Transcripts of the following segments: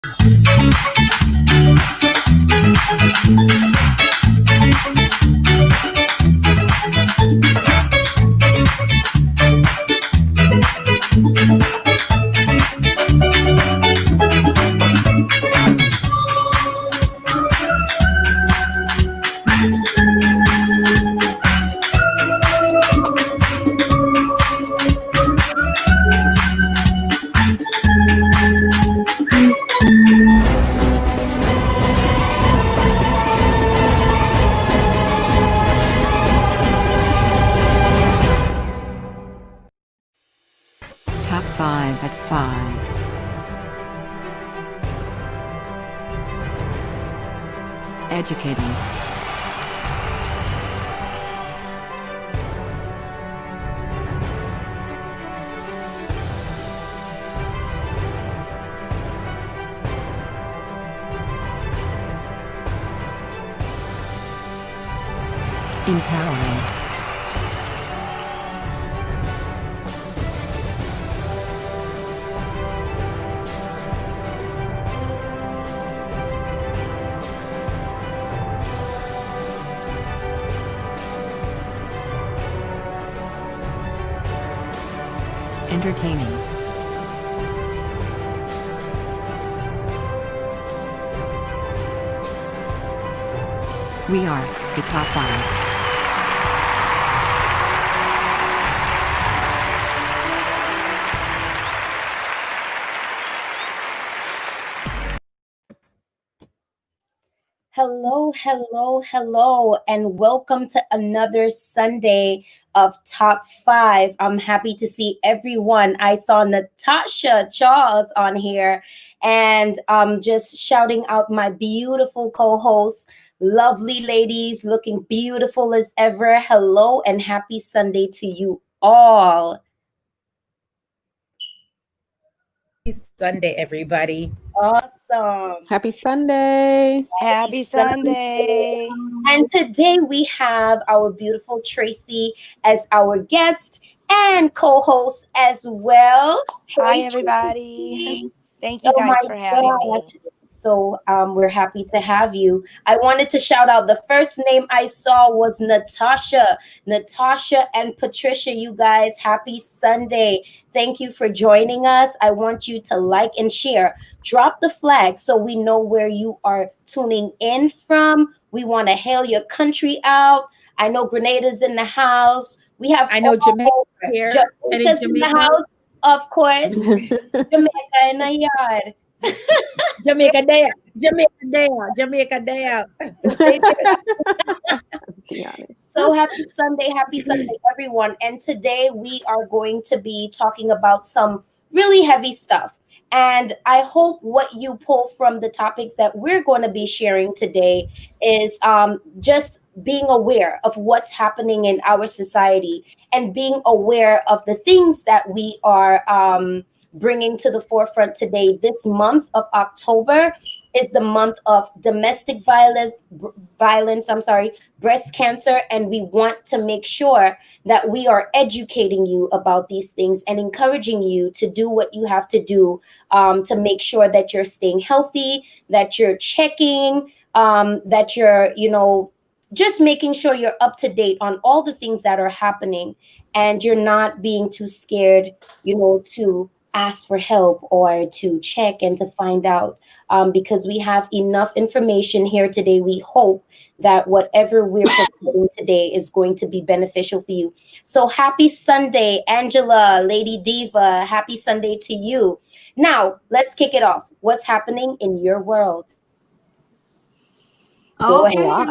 Top 5 at 5. Educating. Empowering. Entertaining. We are the Top 5. Hello, hello, hello, and welcome to another Sunday of Top 5. I'm happy to see everyone. I saw Natasha Charles on here, and just shouting out my beautiful co-hosts, lovely ladies, looking beautiful as ever. Hello, and happy Sunday to you all. Happy Sunday, everybody. Awesome. Happy Sunday. Happy Sunday. And today we have our beautiful Tracy as our guest and co-host as well. Hi, Hey, everybody. Tracy. Thank you Oh guys my for having me. gosh. So we're happy to have you. I wanted to shout out, the first name I saw was Natasha. Natasha and Patricia, you guys, happy Sunday. Thank you for joining us. I want you to like and share. Drop the flag so we know where you are tuning in from. We want to hail your country out. I know Grenada's in the house. We have I know Jamaica here. Jamaica's in the house, of course. Jamaica in the yard. Jamaica there. Jamaica there. Jamaica there. So happy Sunday, everyone. And today we are going to be talking about some really heavy stuff. And I hope what you pull from the topics that we're going to be sharing today is just being aware of what's happening in our society and being aware of the things that we are bringing to the forefront today. This month of October is the month of domestic violence, breast cancer, and we want to make sure that we are educating you about these things and encouraging you to do what you have to do to make sure that you're staying healthy, that you're checking, that you're, just making sure you're up to date on all the things that are happening, and you're not being too scared, to ask for help or to check and to find out, because we have enough information here today. We hope that whatever we're providing today is going to be beneficial for you. So happy Sunday, Angela, Lady Diva. Happy Sunday to you. Now, let's kick it off. What's happening in your world? Okay, well, I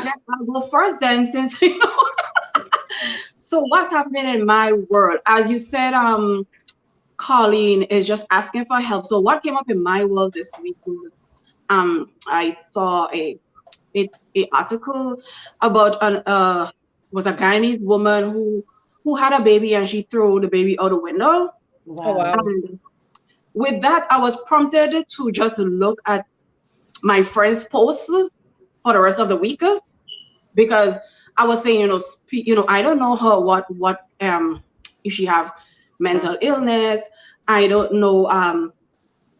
guess I'll go first then, since So what's happening in my world? As you said, Colleen is just asking for help. So what came up in my world this week was I saw a article about a Guyanese woman who had a baby and she threw the baby out the window. Wow. Oh, wow. And with that, I was prompted to just look at my friend's posts for the rest of the week, because I was saying, I don't know her what if she have mental illness. I don't know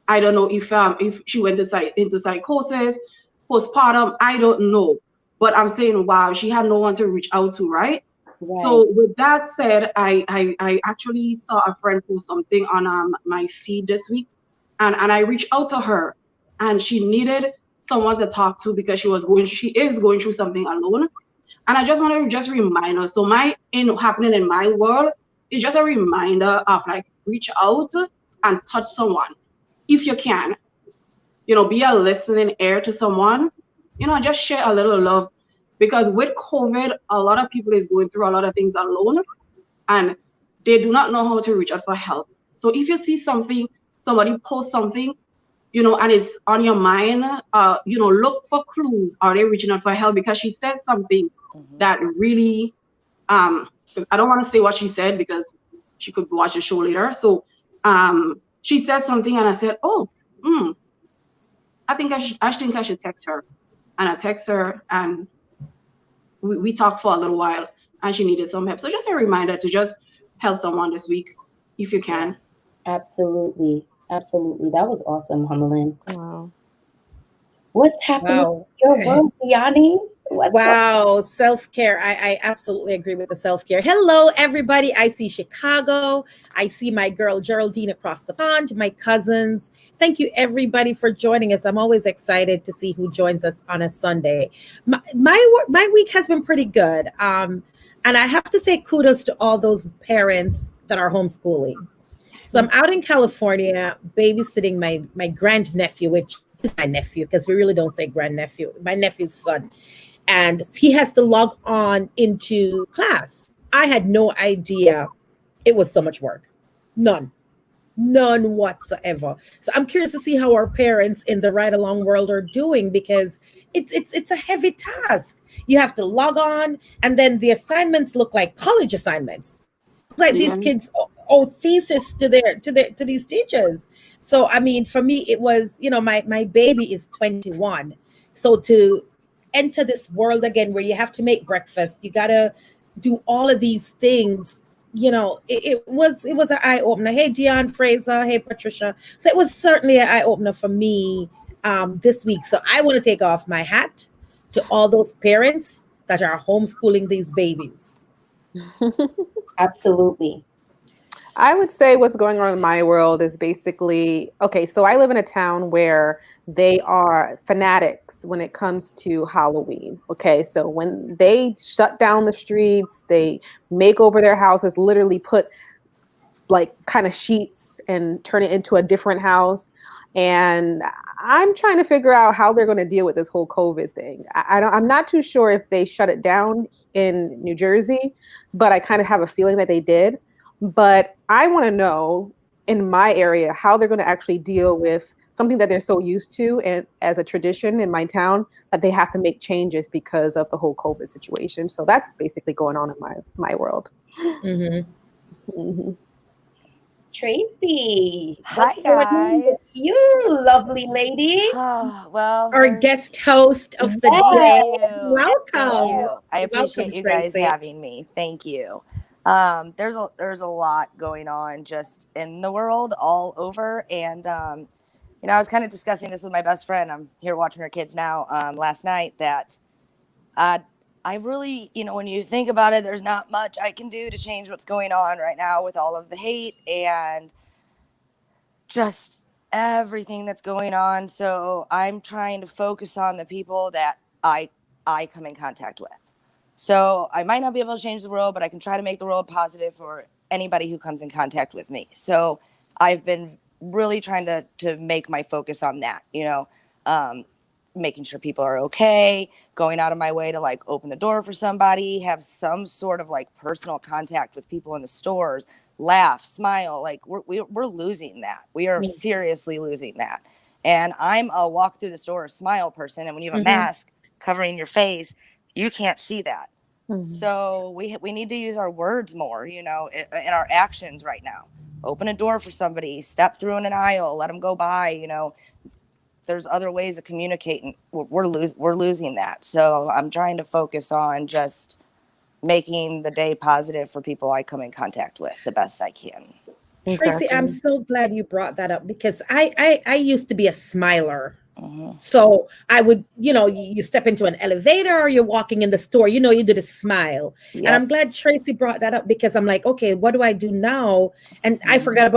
I don't know if she went into psychosis, postpartum. I don't know, but I'm saying, wow, she had no one to reach out to, right? Right. So with that said, I actually saw a friend post something on my feed this week, and I reached out to her, and she needed someone to talk to because she is going through something alone. And I just want to just remind her. So happening in my world is just a reminder of like reach out and touch someone if you can. Be a listening ear to someone. Just share a little love, because with COVID, a lot of people is going through a lot of things alone, and they do not know how to reach out for help. So if you see somebody post something, and it's on your mind, look for clues. Are they reaching out for help? Because she said something that really, I don't want to say what she said because she could watch the show later. So she said something, and I said, oh, I think I should text her. And I text her, and we talked for a little while, and she needed some help. So just a reminder to just help someone this week if you can. Absolutely. Absolutely. That was awesome, Hummelin. Wow. What's happening Wow. in your world, Yanni? Wow, self-care. I absolutely agree with the self-care. Hello, everybody. I see Chicago. I see my girl Geraldine across the pond, my cousins. Thank you, everybody, for joining us. I'm always excited to see who joins us on a Sunday. My week has been pretty good. And I have to say kudos to all those parents that are homeschooling. So I'm out in California babysitting my grandnephew, which is my nephew, because we really don't say grandnephew, my nephew's son. And he has to log on into class. I had no idea it was so much work. None whatsoever. So I'm curious to see how our parents in the ride along world are doing, because it's a heavy task. You have to log on, and then the assignments look like college assignments. It's like these kids owe thesis to these teachers. So I mean, for me, it was, my baby is 21. So to enter this world again where you have to make breakfast, you gotta do all of these things, it was an eye-opener. Hey Dion, Fraser, hey Patricia. So it was certainly an eye-opener for me this week. So I want to take off my hat to all those parents that are homeschooling these babies. Absolutely. I would say what's going on in my world is basically, okay, so I live in a town where they are fanatics when it comes to Halloween. Okay, so when they shut down the streets, they make over their houses, literally put like kind of sheets and turn it into a different house. And I'm trying to figure out how they're going to deal with this whole COVID thing. I'm not too sure if they shut it down in New Jersey, but I kind of have a feeling that they did. But I want to know in my area how they're going to actually deal with something that they're so used to and as a tradition in my town that they have to make changes because of the whole COVID situation. So that's basically going on in my world. Mm-hmm. Mm-hmm. Tracy. Hi, guys. You lovely lady. Oh, well, Our guest host of the Yes. day. Thank you. Welcome. I appreciate Welcome, you guys Tracy. having me. Thank you. There's a lot going on just in the world all over. And, I was kind of discussing this with my best friend. I'm here watching her kids now, last night, that I really, when you think about it, there's not much I can do to change what's going on right now with all of the hate and just everything that's going on. So I'm trying to focus on the people that I come in contact with. So I might not be able to change the world, but I can try to make the world positive for anybody who comes in contact with me. So I've been really trying to make my focus on that, making sure people are okay, going out of my way to like open the door for somebody, have some sort of like personal contact with people in the stores, laugh, smile. Like we're losing that. We are seriously losing that. And I'm a walk through the store smile person. And when you have a mask covering your face, you can't see that. Mm-hmm. So we need to use our words more, in our actions right now. Open a door for somebody, step through in an aisle, let them go by, There's other ways of communicating. We're losing that. So I'm trying to focus on just making the day positive for people I come in contact with the best I can. Tracy, I'm Exactly. so glad you brought that up because I used to be a smiler. Mhm. So I would, you step into an elevator or you're walking in the store, you do the smile. And Yep. I'm glad Tracy brought that up because I'm like, okay, what do I do now? And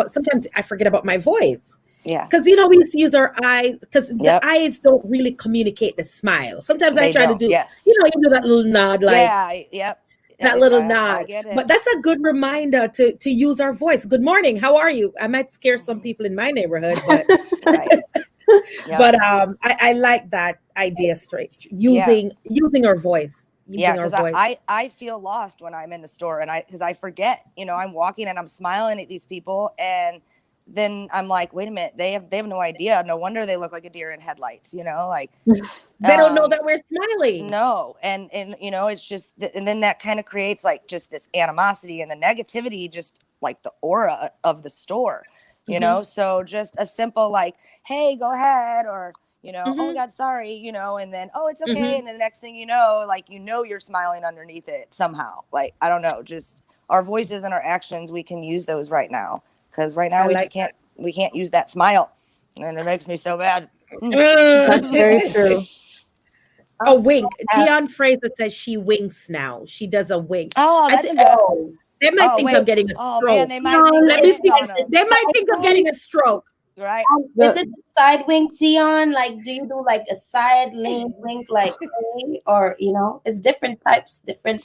sometimes I forget about my voice. Yeah. Because, we used to use our eyes because the Yep. eyes don't really communicate the smile. Sometimes I They try to don't. do, Yes. you do that little nod, like Yeah. Yep. that little I nod. get it. But that's a good reminder to use our voice. Good morning. How are you? I might scare some Mhm. people in my neighborhood, but Right. Yep. but I like that idea straight. Yeah. Using our voice. Yeah, Using our because voice. I feel lost when I'm in the store, and because I forget, I'm walking and I'm smiling at these people, and then I'm like, wait a minute, they have no idea. No wonder they look like a deer in headlights, like They don't know um that we're smiling. no, and it's just and then that kind of creates like just this animosity and the negativity, just like the aura of the store, Mhm. so just a simple like, hey, go ahead, or oh my Mhm. God, sorry, and then, oh, it's okay, Mhm. and then the next thing like you're smiling underneath it somehow, like I don't know, just our voices and our actions, we can use those right now, because right now I we just like can't, we can't use that smile, and it makes me so bad. That's very that. true. A I'm so wink. happy. Dion Fraser says she winks now. She does a wink. Oh, I that's a think good. Oh, they might Oh think I'm wait. getting a Oh man, stroke. they might Dion, think Let we're me is hitting see. it on the them, They might side think I'm wink? getting a stroke. right? Is The it the side wink, Dion? Like, do you do like a side lean wink, like, hey, or it's different types, different.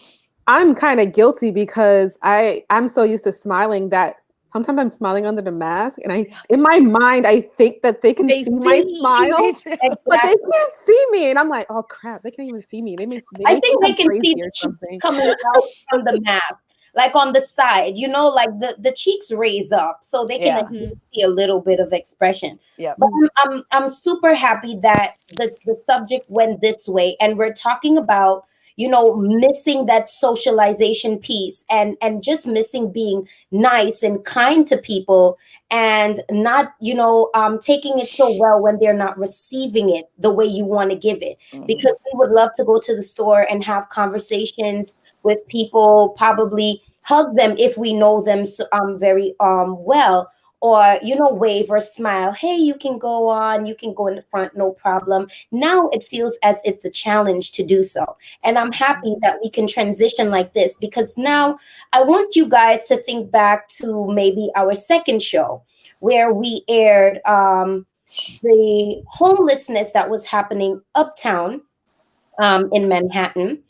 I'm kind of guilty because I'm so used to smiling that sometimes I'm smiling under the mask, and I Yeah. in my mind I think that they can They see my see. Me smile, too. but they Exactly. can't see me, and I'm like, oh crap, they can't even see me. They I may think think they I'm can see crazy the or cheeks something. coming out from the mask, like on the side, like the cheeks raise up, so they can at Yeah. least Mhm. see a little bit of expression. Yep. But I'm super happy that the subject went this way, and we're talking about missing that socialization piece, and just missing being nice and kind to people, and not taking it so well when they're not receiving it the way you want to give it, Hmm. because we would love to go to the store and have conversations with people, probably hug them if we know them very well, or wave or smile, hey, you can go on, you can go in the front, no problem. Now it feels as it's a challenge to do so, and I'm happy that we can transition like this, because now I want you guys to think back to maybe our second show where we aired the homelessness that was happening uptown in Manhattan,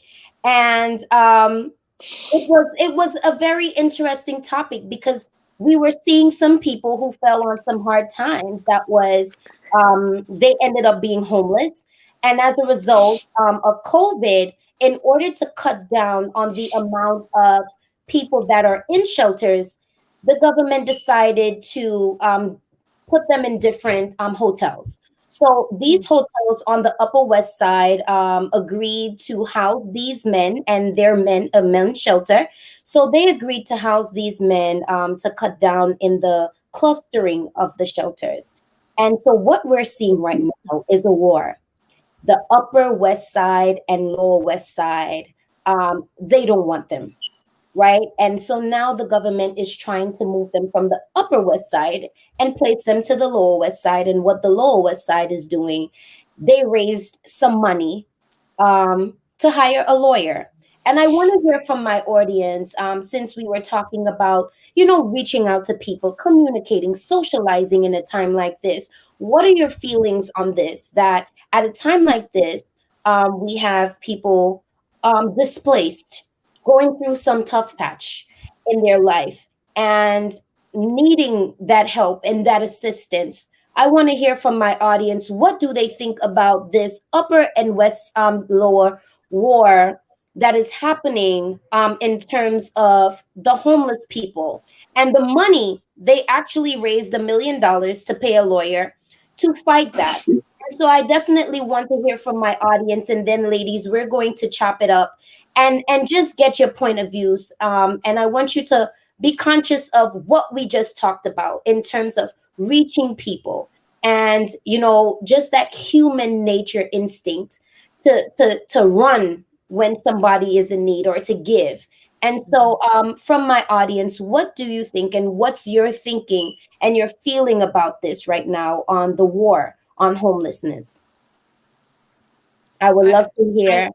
and it was a very interesting topic, because we were seeing some people who fell on some hard times. That was they ended up being homeless, and as a result of COVID, in order to cut down on the amount of people that are in shelters, the government decided to put them in different hotels. So these hotels on the Upper West Side agreed to house these men and their a men's shelter. So they agreed to house these men to cut down in the clustering of the shelters. And so what we're seeing right now is a war. The Upper West Side and Lower West Side, they don't want them, right? And so now the government is trying to move them from the Upper West Side and place them to the Lower West Side. And what the Lower West Side is doing, they raised some money to hire a lawyer. And I want to hear from my audience, since we were talking about, reaching out to people, communicating, socializing in a time like this. What are your feelings on this? That at a time like this, we have people displaced, going through some tough patch in their life, and needing that help and that assistance. I want to hear from my audience. What do they think about this upper and west lower war that is happening in terms of the homeless people and the money? They actually raised $1 million to pay a lawyer to fight that. And so I definitely want to hear from my audience. And then, ladies, we're going to chop it up and just get your point of views. And I want you to be conscious of what we just talked about in terms of reaching people, and just that human nature instinct to run when somebody is in need, or to give. And so, from my audience, what do you think, and what's your thinking and your feeling about this right now on the war on homelessness? I would love to I, hear.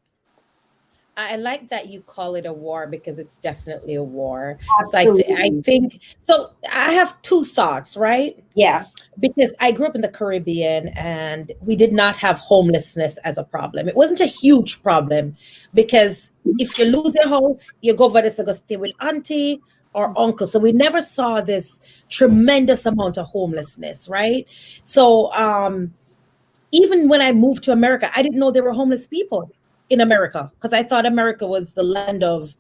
I like that you call it a war because it's definitely a war. So I Absolutely. think so. I have two thoughts, right? Yeah. Because I grew up in the Caribbean and we did not have homelessness as a problem. It wasn't a huge problem because if you lose your house, you go over there to go stay with auntie or uncle. So we never saw this tremendous amount of homelessness, right? So even when I moved to America, I didn't know there were homeless people in America because I thought America was the land of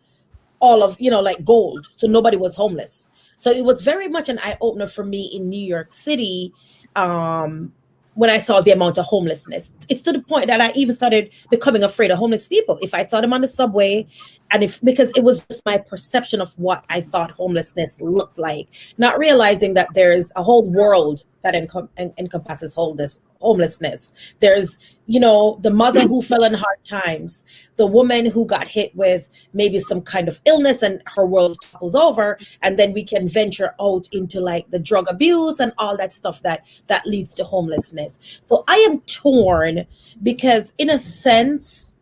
all of, like gold. So nobody was homeless. So it was very much an eye opener for me in New York City, um, when I saw the amount of homelessness. It's to the point that I even started becoming afraid of homeless people. If I saw them on the subway, and if because it was just my perception of what I thought homelessness looked like, not realizing that there's a whole world that encompasses homelessness. There's, the mother who fell in hard times, the woman who got hit with maybe some kind of illness and her world topples over, and then we can venture out into like the drug abuse and all that stuff that leads to homelessness. So I am torn because in a sense,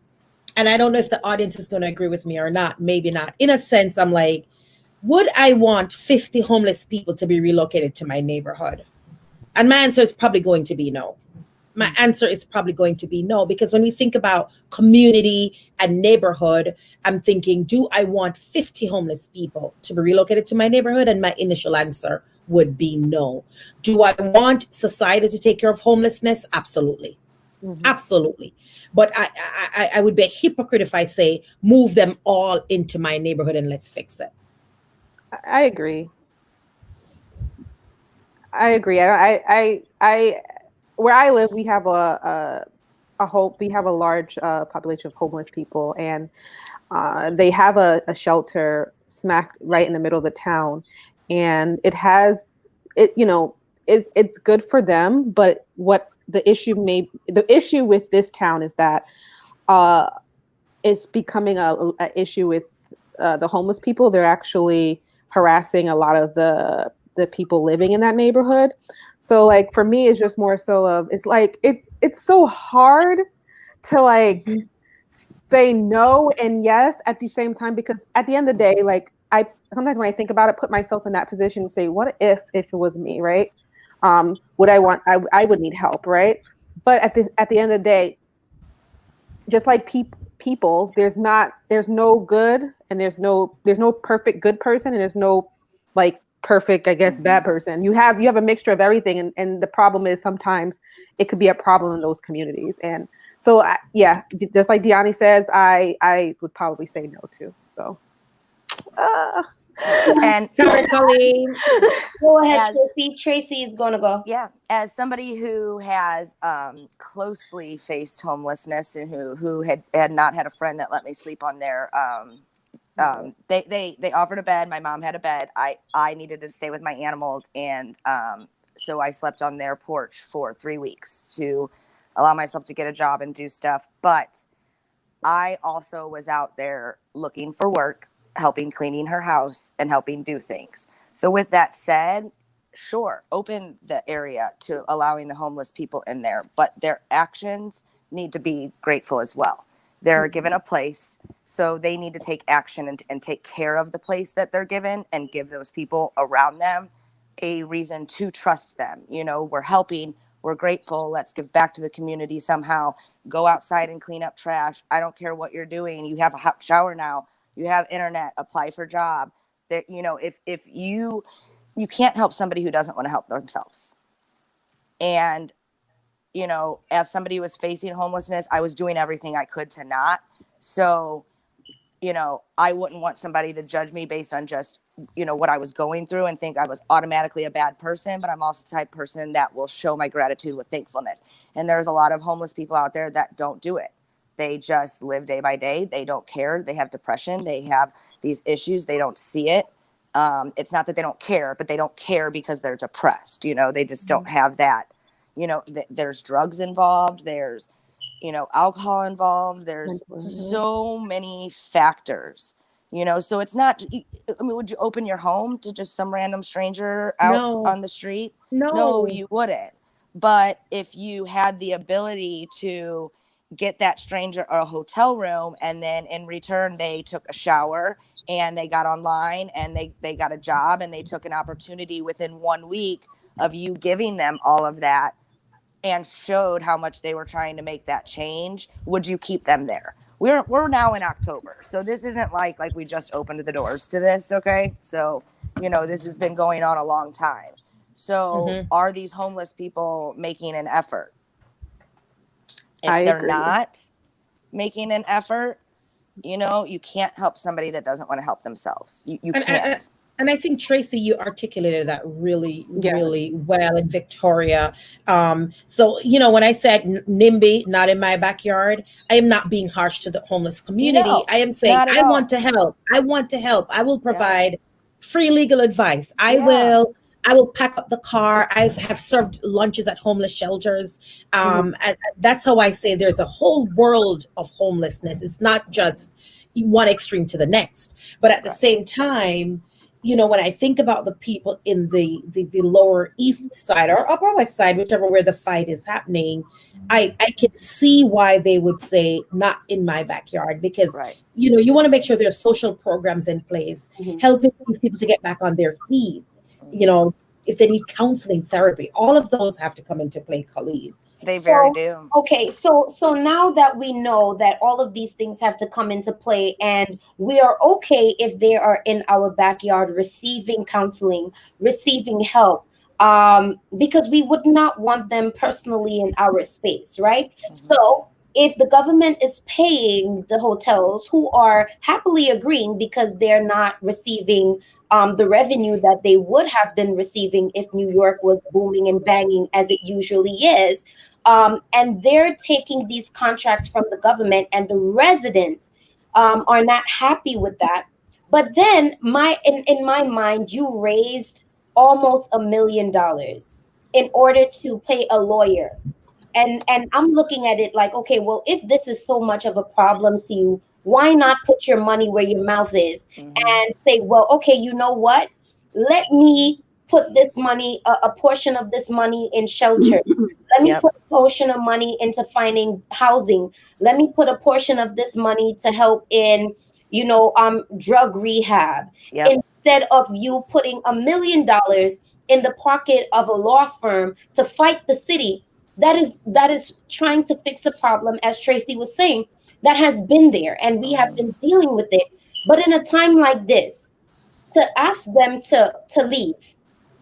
and I don't know if the audience is going to agree with me or not, maybe not. In a sense, I'm like, would I want 50 homeless people to be relocated to my neighborhood? And my answer is probably going to be no. My answer is probably going to be no, because when we think about community and neighborhood, I'm thinking, do I want 50 homeless people to be relocated to my neighborhood? And my initial answer would be no. Do I want society to take care of homelessness? Absolutely. Absolutely. But I would be a hypocrite if I say move them all into my neighborhood and let's fix it. I agree. I agree. I where I live, we have we have a large population of homeless people, and they have a shelter smack right in the middle of the town, and it's good for them. But what the issue with this town is that it's becoming a issue with the homeless people. They're actually harassing a lot of the people living in that neighborhood. So like for me, it's just more so of it's so hard to like say no and yes at the same time, because at the end of the day, like I sometimes when I think about it, put myself in that position and say, what if it was me, right? Would I would need help, right? But at the end of the day, just like people, there's no good, and there's no perfect good person, and there's no like perfect, I guess, bad person. You have a mixture of everything, and the problem is sometimes it could be a problem in those communities. And so just like Deani says, I would probably say no too. So And Sorry, Colleen. Go ahead, Tracy. Tracy is gonna go. yeah, as somebody who has closely faced homelessness and who had not had a friend that let me sleep on their they offered a bed. My mom had a bed. I needed to stay with my animals, and so I slept on their porch for 3 weeks to allow myself to get a job and do stuff. But I also was out there looking for work, helping cleaning her house and helping do things. So with that said, sure, open the area to allowing the homeless people in there, but their actions need to be grateful as well. They're given a place, so they need to take action and take care of the place that they're given and give those people around them a reason to trust them. We're helping, we're grateful, let's give back to the community somehow. Go outside and clean up trash. I don't care what you're doing. You have a hot shower now. You have internet, apply for job. That if you can't help somebody who doesn't want to help themselves. And as somebody who was facing homelessness, I was doing everything I could to not. So, I wouldn't want somebody to judge me based on just, what I was going through and think I was automatically a bad person. But I'm also the type of person that will show my gratitude with thankfulness. And there's a lot of homeless people out there that don't do it. They just live day by day. They don't care. They have depression. They have these issues. They don't see it. It's not that they don't care, but they don't care because they're depressed. They just don't have that. There's drugs involved. There's, alcohol involved. There's so many factors So it's not, I mean, would you open your home to just some random stranger out on the street? No, you wouldn't. But if you had the ability to get that stranger a hotel room, and then in return they took a shower and they got online and they got a job and they took an opportunity within 1 week of you giving them all of that, and showed how much they were trying to make that change, would you keep them there? We're now in October, so this isn't like we just opened the doors to this, okay? So, this has been going on a long time. So, are these homeless people making an effort? If they're not making an effort, you can't help somebody that doesn't want to help themselves. You can't. And I think, Tracy, you articulated that really, really well in Victoria. So, when I said NIMBY, not in my backyard, I am not being harsh to the homeless community. No, I am saying I want to help. I want to help. I will provide free legal advice. I will pack up the car. I have served lunches at homeless shelters. And that's how I say there's a whole world of homelessness. It's not just one extreme to the next. But at the same time, when I think about the people in the lower east side or upper west side, whichever where the fight is happening, I can see why they would say not in my backyard, because you want to make sure there are social programs in place, helping these people to get back on their feet. If they need counseling, therapy, all of those have to come into play, Colleen. They very do. Okay, so now that we know that all of these things have to come into play, and we are okay if they are in our backyard receiving counseling, receiving help, because we would not want them personally in our space, right? So if the government is paying the hotels, who are happily agreeing because they're not receiving the revenue that they would have been receiving if New York was booming and banging as it usually is, and they're taking these contracts from the government, and the residents are not happy with that. But then in my mind, you raised almost $1 million in order to pay a lawyer. And I'm looking at it like, okay, well, if this is so much of a problem to you, why not put your money where your mouth is and say, well, okay, you know what? Let me put this money, a portion of this money in shelter. Let me put a portion of money into finding housing. Let me put a portion of this money to help in, drug rehab. Instead of you putting $1 million in the pocket of a law firm to fight the city that is trying to fix a problem, as Tracy was saying, that has been there, and we have been dealing with it. But in a time like this, to ask them to leave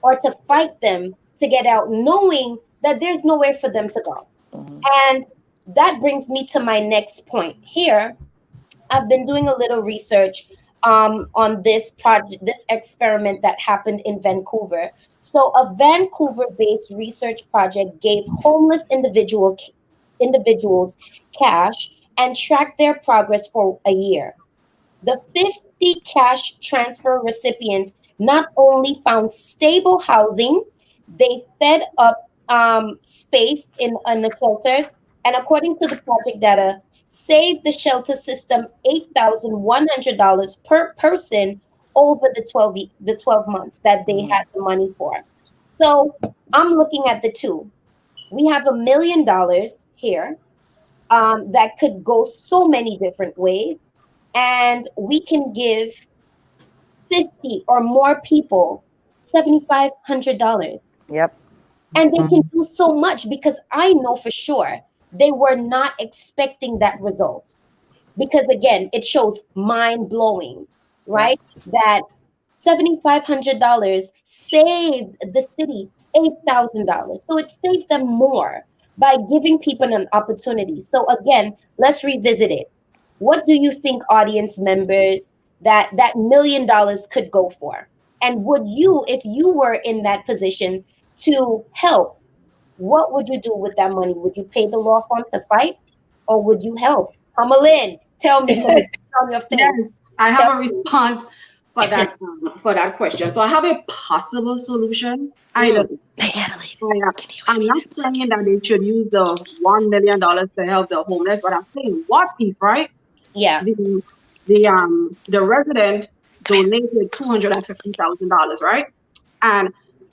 or to fight them to get out, knowing that there's nowhere for them to go. And that brings me to my next point. Here, I've been doing a little research on this project, this experiment that happened in Vancouver. So a Vancouver-based research project gave homeless individuals cash and tracked their progress for a year. The 50 cash transfer recipients not only found stable housing, they fed up space in the shelters, and according to the project data, saved the shelter system $8,100 per person over the 12 months that they had the money for. So I'm looking at the two. We have $1 million here that could go so many different ways, and we can give 50 or more people $7,500. Yep. And they can do so much, because I know for sure they were not expecting that result. Because again, it shows mind blowing, right? That $7,500 saved the city $8,000. So it saved them more by giving people an opportunity. So again, let's revisit it. What do you think, audience members, that $1 million could go for? And would you, if you were in that position to help, what would you do with that money? Would you pay the law firm to fight, or would you help? Kamalin, tell me on your face. Yes, I have a response for that question. So I have a possible solution. I'm not saying that they should use the $1 million to help the homeless, but I'm saying what if, right? Yeah. The the resident donated $250,000, right? And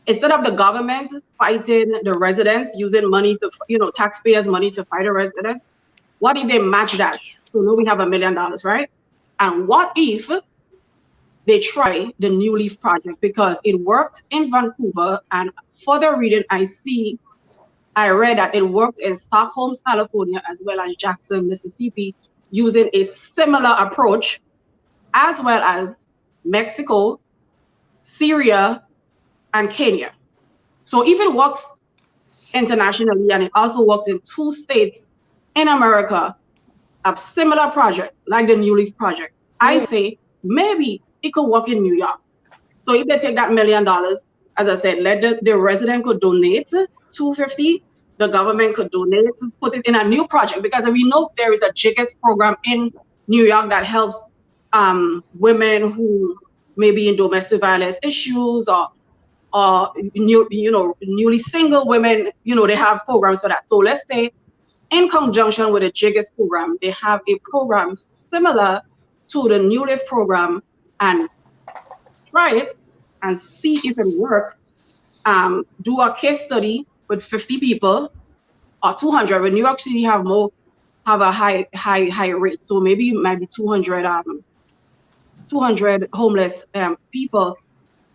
instead of the government fighting the residents using money to, taxpayers' money to fight the residents, what if they match that? So now we have $1 million, right? And what if they try the New Leaf project, because it worked in Vancouver, and further reading, I read that it worked in Stockholm, California, as well as Jackson, Mississippi, using a similar approach, as well as Mexico, Syria, and Kenya. So if it works internationally and it also works in 2 states in America, a similar project like the New Leaf project, I say maybe it could work in New York. So if they take that $1 million, as I said, let the resident could donate $250,000, the government could donate to put it in a new project, because we know there is a JIGIS program in New York that helps women who may be in domestic violence issues, or newly single women. They have programs for that. So let's say in conjunction with the JIGIS program, they have a program similar to the New Leaf program, and try it and see if it works. Do a case study with 50 people or 200. When New York City have a high rate, so maybe it might be 200 homeless people,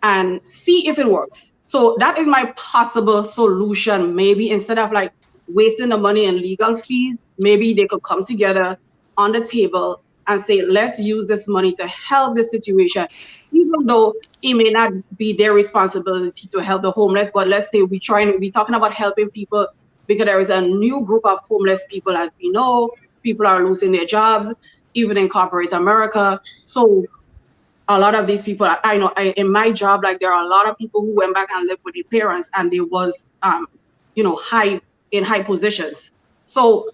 and see if it works. So that is my possible solution. Maybe instead of like wasting the money in legal fees, maybe they could come together on the table and say, let's use this money to help the situation, even though it may not be their responsibility to help the homeless. But let's say we're talking about helping people, because there is a new group of homeless people, as we know. People are losing their jobs, even in corporate America. So a lot of these people, I know in my job, like there are a lot of people who went back and lived with their parents, and they was, in high positions. So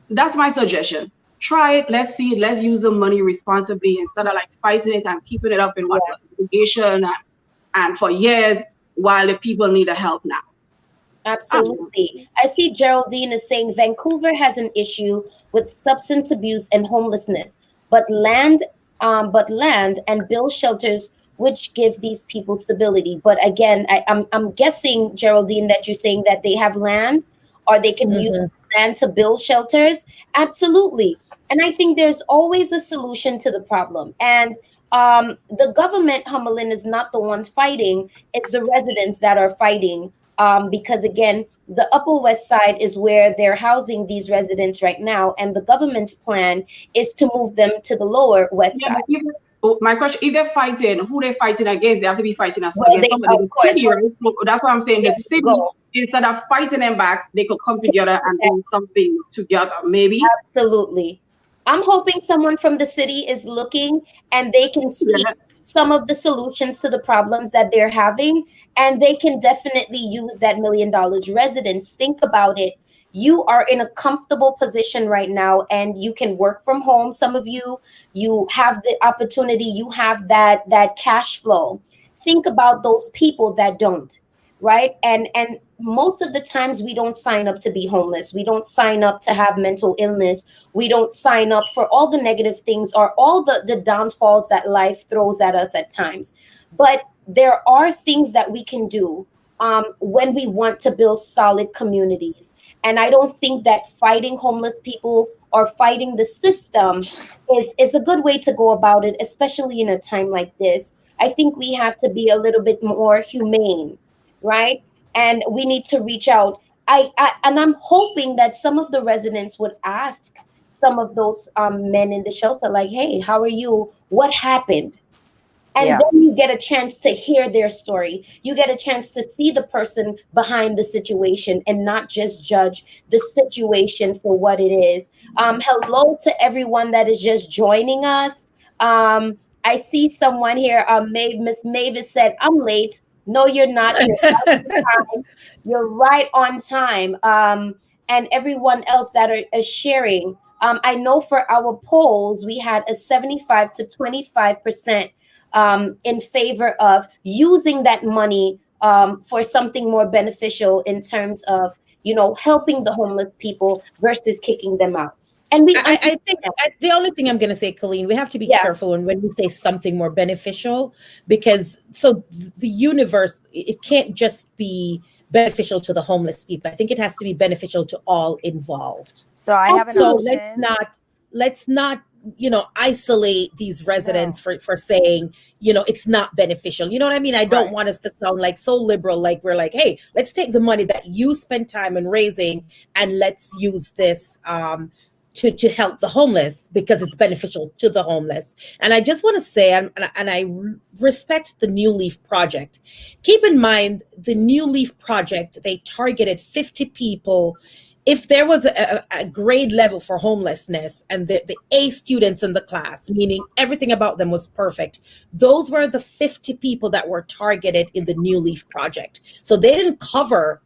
that's my suggestion. Try it. Let's see. Let's use the money responsibly instead of like fighting it and keeping it up in litigation and for years, while the people need the help now. Absolutely. I see Geraldine is saying Vancouver has an issue with substance abuse and homelessness, but land and build shelters which give these people stability. But again, I'm guessing, Geraldine, that you're saying that they have land, or they can use land to build shelters. Absolutely. And I think there's always a solution to the problem. And the government, Hamelin, is not the ones fighting. It's the residents that are fighting. Because again, the Upper West Side is where they're housing these residents right now. And the government's plan is to move them to the Lower West Side. My question, if they're fighting, who they're fighting against, they have to be fighting against somebody. The city, right? So that's what I'm saying. The city, instead of fighting them back, they could come together and do something together, maybe. Absolutely. I'm hoping someone from the city is looking and they can see some of the solutions to the problems that they're having, and they can definitely use that $1 million. Residents, think about it. You are in a comfortable position right now, and you can work from home. Some of you have the opportunity, you have that cash flow. Think about those people that don't, right? And most of the times we don't sign up to be homeless. We don't sign up to have mental illness. We don't sign up for all the negative things or all the downfalls that life throws at us at times. But there are things that we can do when we want to build solid communities. And I don't think that fighting homeless people or fighting the system is a good way to go about it, especially in a time like this. I think we have to be a little bit more humane, right? And we need to reach out. And I'm hoping that some of the residents would ask some of those men in the shelter, like, hey, how are you? What happened? And then you get a chance to hear their story. You get a chance to see the person behind the situation and not just judge the situation for what it is. Hello to everyone that is just joining us. I see someone here. Miss Mavis said, I'm late. No, you're not. You're right on time. You're right on time. And everyone else that are sharing. I know for our polls, we had a 75 to 25% in favor of using that money for something more beneficial in terms of, helping the homeless people versus kicking them out. And we I think the only thing I'm going to say, Colleen, we have to be Yeah. careful when we say something more beneficial, because the universe, it can't just be beneficial to the homeless people. I think it has to be beneficial to all involved. So I have an So option. let's not isolate these residents for saying it's not beneficial. You know what I mean? I don't Right. want us to sound like so liberal, like we're like, hey, let's take the money that you spend time in raising and let's use this to help the homeless because it's beneficial to the homeless. And I just want to say, and I respect the New Leaf Project. Keep in mind, the New Leaf Project, they targeted 50 people. If there was a grade level for homelessness and the A students in the class, meaning everything about them was perfect, those were the 50 people that were targeted in the New Leaf Project. So they didn't cover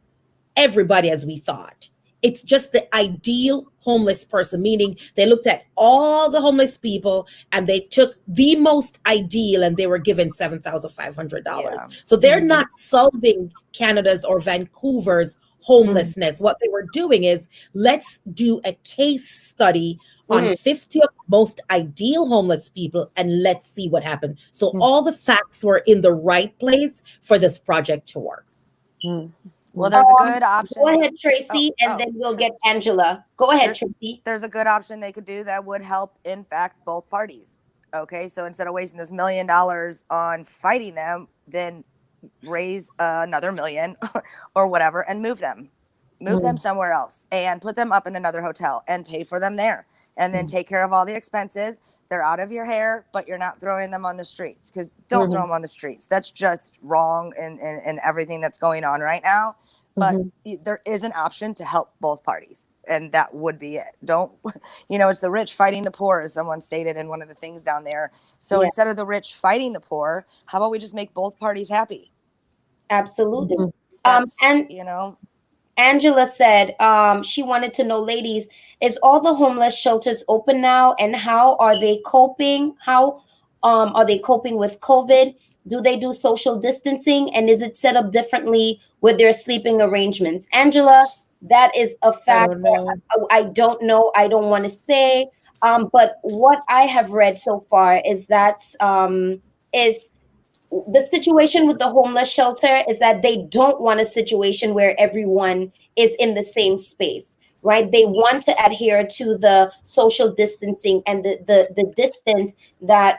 everybody as we thought. It's just the ideal homeless person, meaning they looked at all the homeless people and they took the most ideal and they were given $7,500. Yeah. So they're not solving Canada's or Vancouver's homelessness. What they were doing is, let's do a case study on 50 of the most ideal homeless people and let's see what happened. So all the facts were in the right place for this project to work. Well, there's a good option. Go ahead, Tracy, and then we'll get Angela. Go ahead, Tracy. There's a good option they could do that would help, in fact, both parties. Okay, so instead of wasting this $1 million on fighting them, then raise another $1 million or whatever and move them somewhere else and put them up in another hotel and pay for them there, and then take care of all the expenses. They're out of your hair, but you're not throwing them on the streets, because don't throw them on the streets. That's just wrong in everything that's going on right now. But there is an option to help both parties, and that would be it. Don't, it's the rich fighting the poor, as someone stated in one of the things down there. So instead of the rich fighting the poor, how about we just make both parties happy? Absolutely. And Angela said she wanted to know, ladies, is all the homeless shelters open now, and how are they coping? How are they coping with COVID? Do they do social distancing, and is it set up differently with their sleeping arrangements? Angela, that is a fact. I don't know. I don't want to say. But what I have read so far is that is the situation with the homeless shelter is that they don't want a situation where everyone is in the same space, right? They want to adhere to the social distancing and the distance that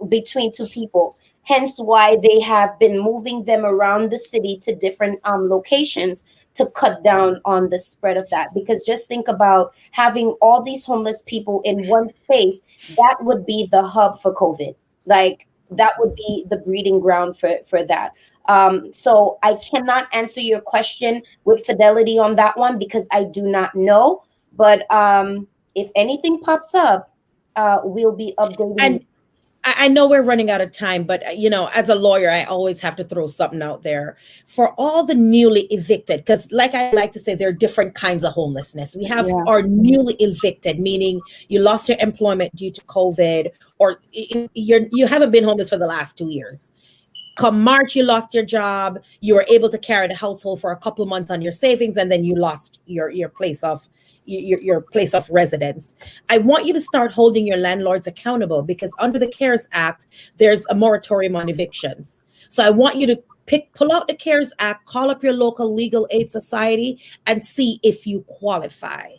between two people. Hence why they have been moving them around the city to different locations to cut down on the spread of that. Because just think about having all these homeless people in one space. That would be the hub for COVID. Like, that would be the breeding ground for that. So I cannot answer your question with fidelity on that one because I do not know. But if anything pops up, we'll be updating. And I know we're running out of time, but as a lawyer, I always have to throw something out there for all the newly evicted, because like I like to say, there are different kinds of homelessness. We have our newly evicted, meaning you lost your employment due to COVID, or you haven't been homeless for the last 2 years. Come March, you lost your job. You were able to carry the household for a couple of months on your savings, and then you lost your place of residence. I want you to start holding your landlords accountable, because under the CARES Act, there's a moratorium on evictions. So I want you to pull out the CARES Act, call up your local legal aid society, and see if you qualify.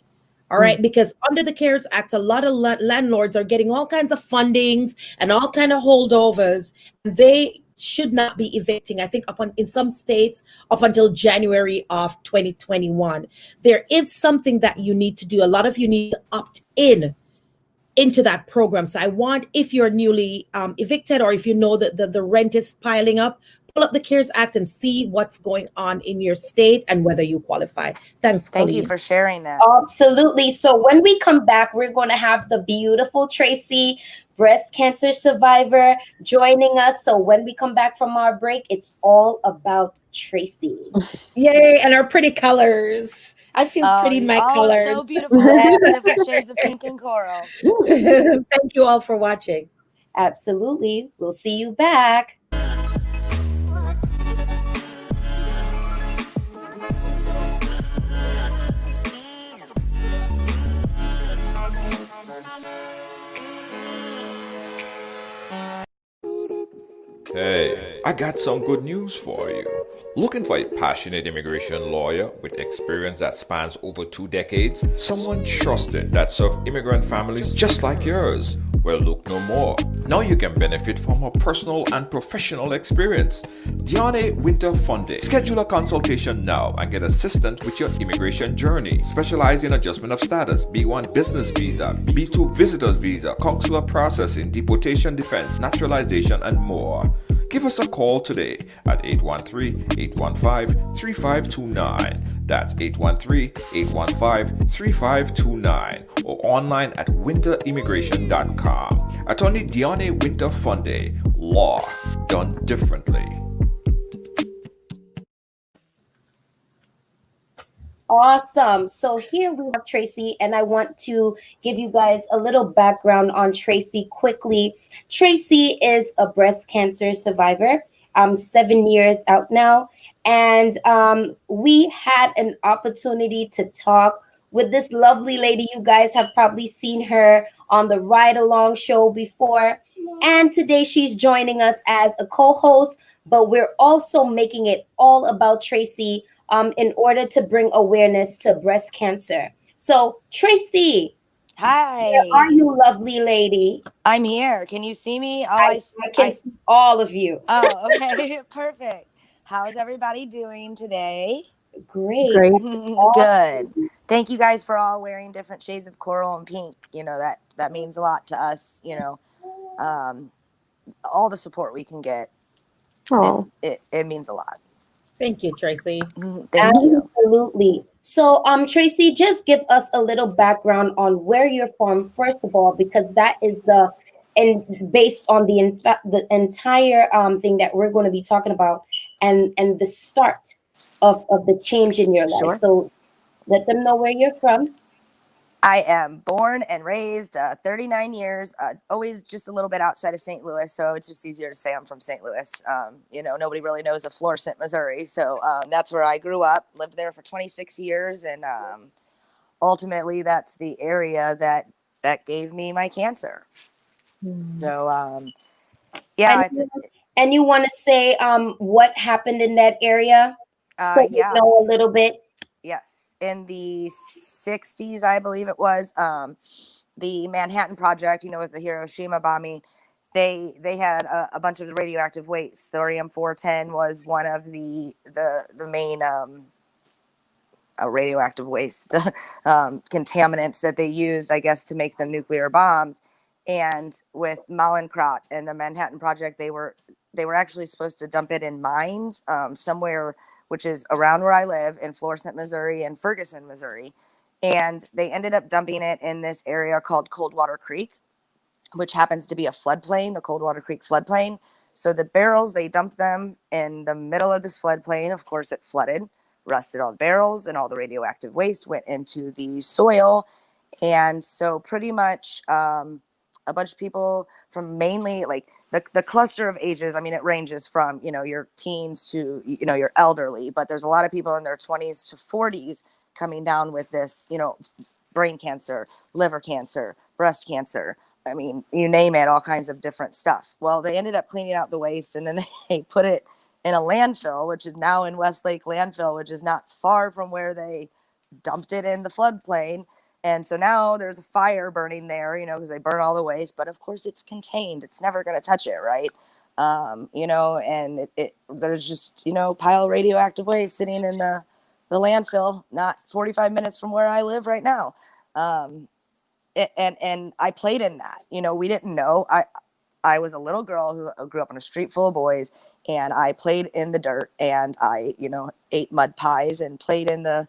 All right, because under the CARES Act, a lot of landlords are getting all kinds of fundings and all kind of holdovers. They should not be evicting, I think, in some states up until January of 2021. There is something that you need to do. A lot of you need to opt into that program. So I want, if you're newly evicted, or if you know that the rent is piling up, pull up the CARES Act and see what's going on in your state and whether you qualify. Thanks, Thank Colleen. you for sharing that. Absolutely. So when we come back, we're going to have the beautiful Tracy, breast cancer survivor, joining us. So when we come back from our break, it's all about Tracy. Yay, and our pretty colors. I feel pretty in my colors. So beautiful. Different shades of pink and coral. Thank you all for watching. Absolutely. We'll see you back. Hey, I got some good news for you. Looking for a passionate immigration lawyer with experience that spans over 2 decades? Someone trusted that served immigrant families just like yours? Well, look no more. Now you can benefit from her personal and professional experience. Diane Winter Funde. Schedule a consultation now and get assistance with your immigration journey. Specialize in adjustment of status, B1 business visa, B2 visitors visa, consular processing, deportation defense, naturalization, and more. Give us a call today at 813-815-3529. That's 813-815-3529 or online at winterimmigration.com. Attorney Diane Winter Funde. Law done differently. Awesome. So here we have Tracy, and I want to give you guys a little background on Tracy quickly. Tracy is a breast cancer survivor. 7 years out now. And we had an opportunity to talk with this lovely lady. You guys have probably seen her on the Ride Along show before. And today she's joining us as a co-host, but we're also making it all about Tracy in order to bring awareness to breast cancer. So, Tracy, Hi. where are you, lovely lady? I'm here. Can you see me? I can see all of you. Oh, okay. Perfect. How's everybody doing today? Great. Great. Good. Thank you guys for all wearing different shades of coral and pink. You know, that means a lot to us, you know. All the support we can get. Oh, It means a lot. Thank you, Tracy. Thank you. Absolutely. So, Tracy, just give us a little background on where you're from, first of all, because that is based on the entire thing that we're going to be talking about, and the start of the change in your life. Sure. So, let them know where you're from. I am born and raised 39 years, always just a little bit outside of St. Louis. So it's just easier to say I'm from St. Louis. You know, nobody really knows of Florissant, Missouri. So that's where I grew up, lived there for 26 years. And ultimately, that's the area that gave me my cancer. So, yeah. And you want to say what happened in that area? So we Yes. know a little bit. Yes. In the 60s, I believe it was, the Manhattan Project, you know, with the Hiroshima bombing, they had a bunch of the radioactive waste. Thorium-410 was one of the main radioactive waste contaminants that they used, I guess, to make the nuclear bombs. And with Mallinckrodt and the Manhattan Project, they were actually supposed to dump it in mines somewhere, which is around where I live in Florissant, Missouri, and Ferguson, Missouri. And they ended up dumping it in this area called Coldwater Creek, which happens to be a floodplain, the Coldwater Creek floodplain. So the barrels, they dumped them in the middle of this floodplain. Of course, it flooded, rusted all the barrels, and all the radioactive waste went into the soil. And so pretty much a bunch of people from mainly like the cluster of ages, I mean, it ranges from, you know, your teens to, you know, your elderly, but there's a lot of people in their 20s to 40s coming down with this, you know, brain cancer, liver cancer, breast cancer. I mean, you name it, all kinds of different stuff. Well, they ended up cleaning out the waste, and then they put it in a landfill, which is now in Westlake Landfill, which is not far from where they dumped it in the floodplain. And so now there's a fire burning there, you know, because they burn all the waste. But of course, it's contained. It's never going to touch it, right? You know, and there's just, you know, pile of radioactive waste sitting in the landfill, not 45 minutes from where I live right now. And I played in that. You know, we didn't know. I was a little girl who grew up in a street full of boys, and I played in the dirt, and I, you know, ate mud pies and played in the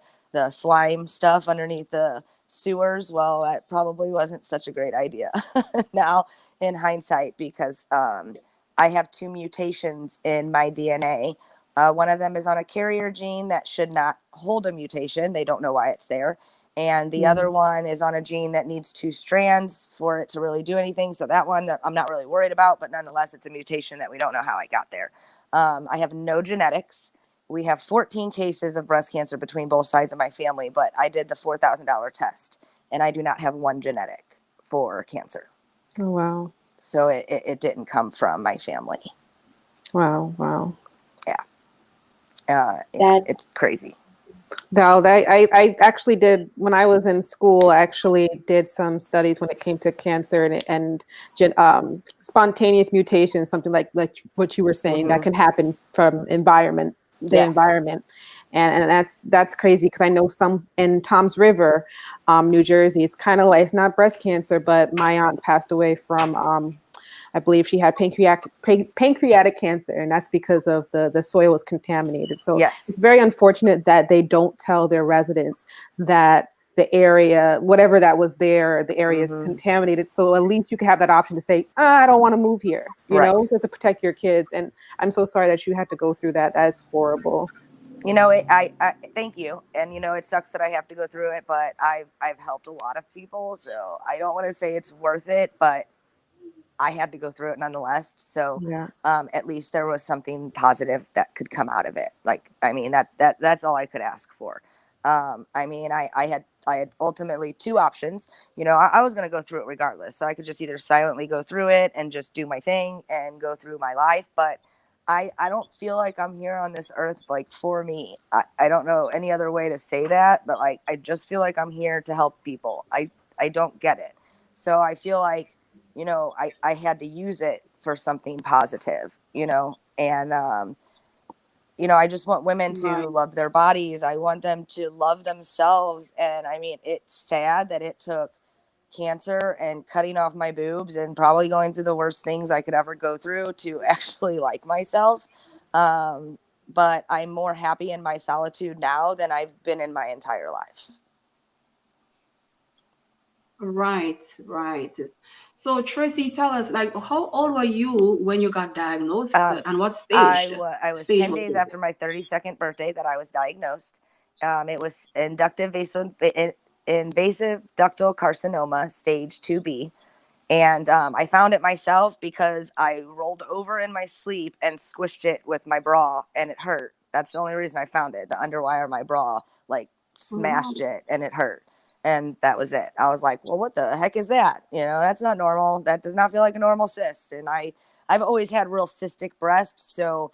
slime stuff underneath the sewers. Well, that probably wasn't such a great idea now in hindsight, because I have 2 mutations in my DNA. One of them is on a carrier gene that should not hold a mutation. They don't know why it's there. And the other one is on a gene that needs 2 strands for it to really do anything. So that one I'm not really worried about, but nonetheless, it's a mutation that we don't know how I got there. I have no genetics. We have 14 cases of breast cancer between both sides of my family, but I did the $4,000 test, and I do not have one genetic for cancer. oh wow. So it didn't come from my family. Wow. Wow. That's It's crazy. No, I actually did when I was in school. I actually did some studies when it came to cancer and spontaneous mutations, something like what you were saying that can happen from the Yes. environment, and that's crazy because I know some in Tom's River, New Jersey. It's kind of like it's not breast cancer, but my aunt passed away from I believe she had pancreatic cancer, and that's because of the soil was contaminated. So it's Yes. very unfortunate that they don't tell their residents that the area, whatever that was there, the area is contaminated. So at least you can have that option to say, I don't want to move here, Right. just to protect your kids. And I'm so sorry that you had to go through that. That is horrible. I thank you, and it sucks that I have to go through it, but I've helped a lot of people, so I don't want to say it's worth it, but I had to go through it nonetheless. So Yeah. at least there was something positive that could come out of it. Like, I mean, that's all I could ask for. I mean, I had ultimately two options. I was going to go through it regardless. So I could just either silently go through it and just do my thing and go through my life. But I don't feel like I'm here on this earth, like, for me. I don't know any other way to say that, but like, I just feel like I'm here to help people. I don't get it. So I feel like, I had to use it for something positive, and, I just want women to Right. love their bodies. I want them to love themselves. And I mean, it's sad that it took cancer and cutting off my boobs and probably going through the worst things I could ever go through to actually like myself. But I'm more happy in my solitude now than I've been in my entire life. Right, right. So Tracy, tell us, like, how old were you when you got diagnosed, Um, and what I, stage? I was Stage 10 was days it? after my 32nd birthday that I was diagnosed. It was invasive ductal carcinoma, stage 2B. And I found it myself because I rolled over in my sleep and squished it with my bra, and it hurt. That's the only reason I found it. The underwire of my bra, like, Wow. smashed it, and it hurt. And that was it. I was like, well, what the heck is that? That's not normal. That does not feel like a normal cyst. And I've always had real cystic breasts, so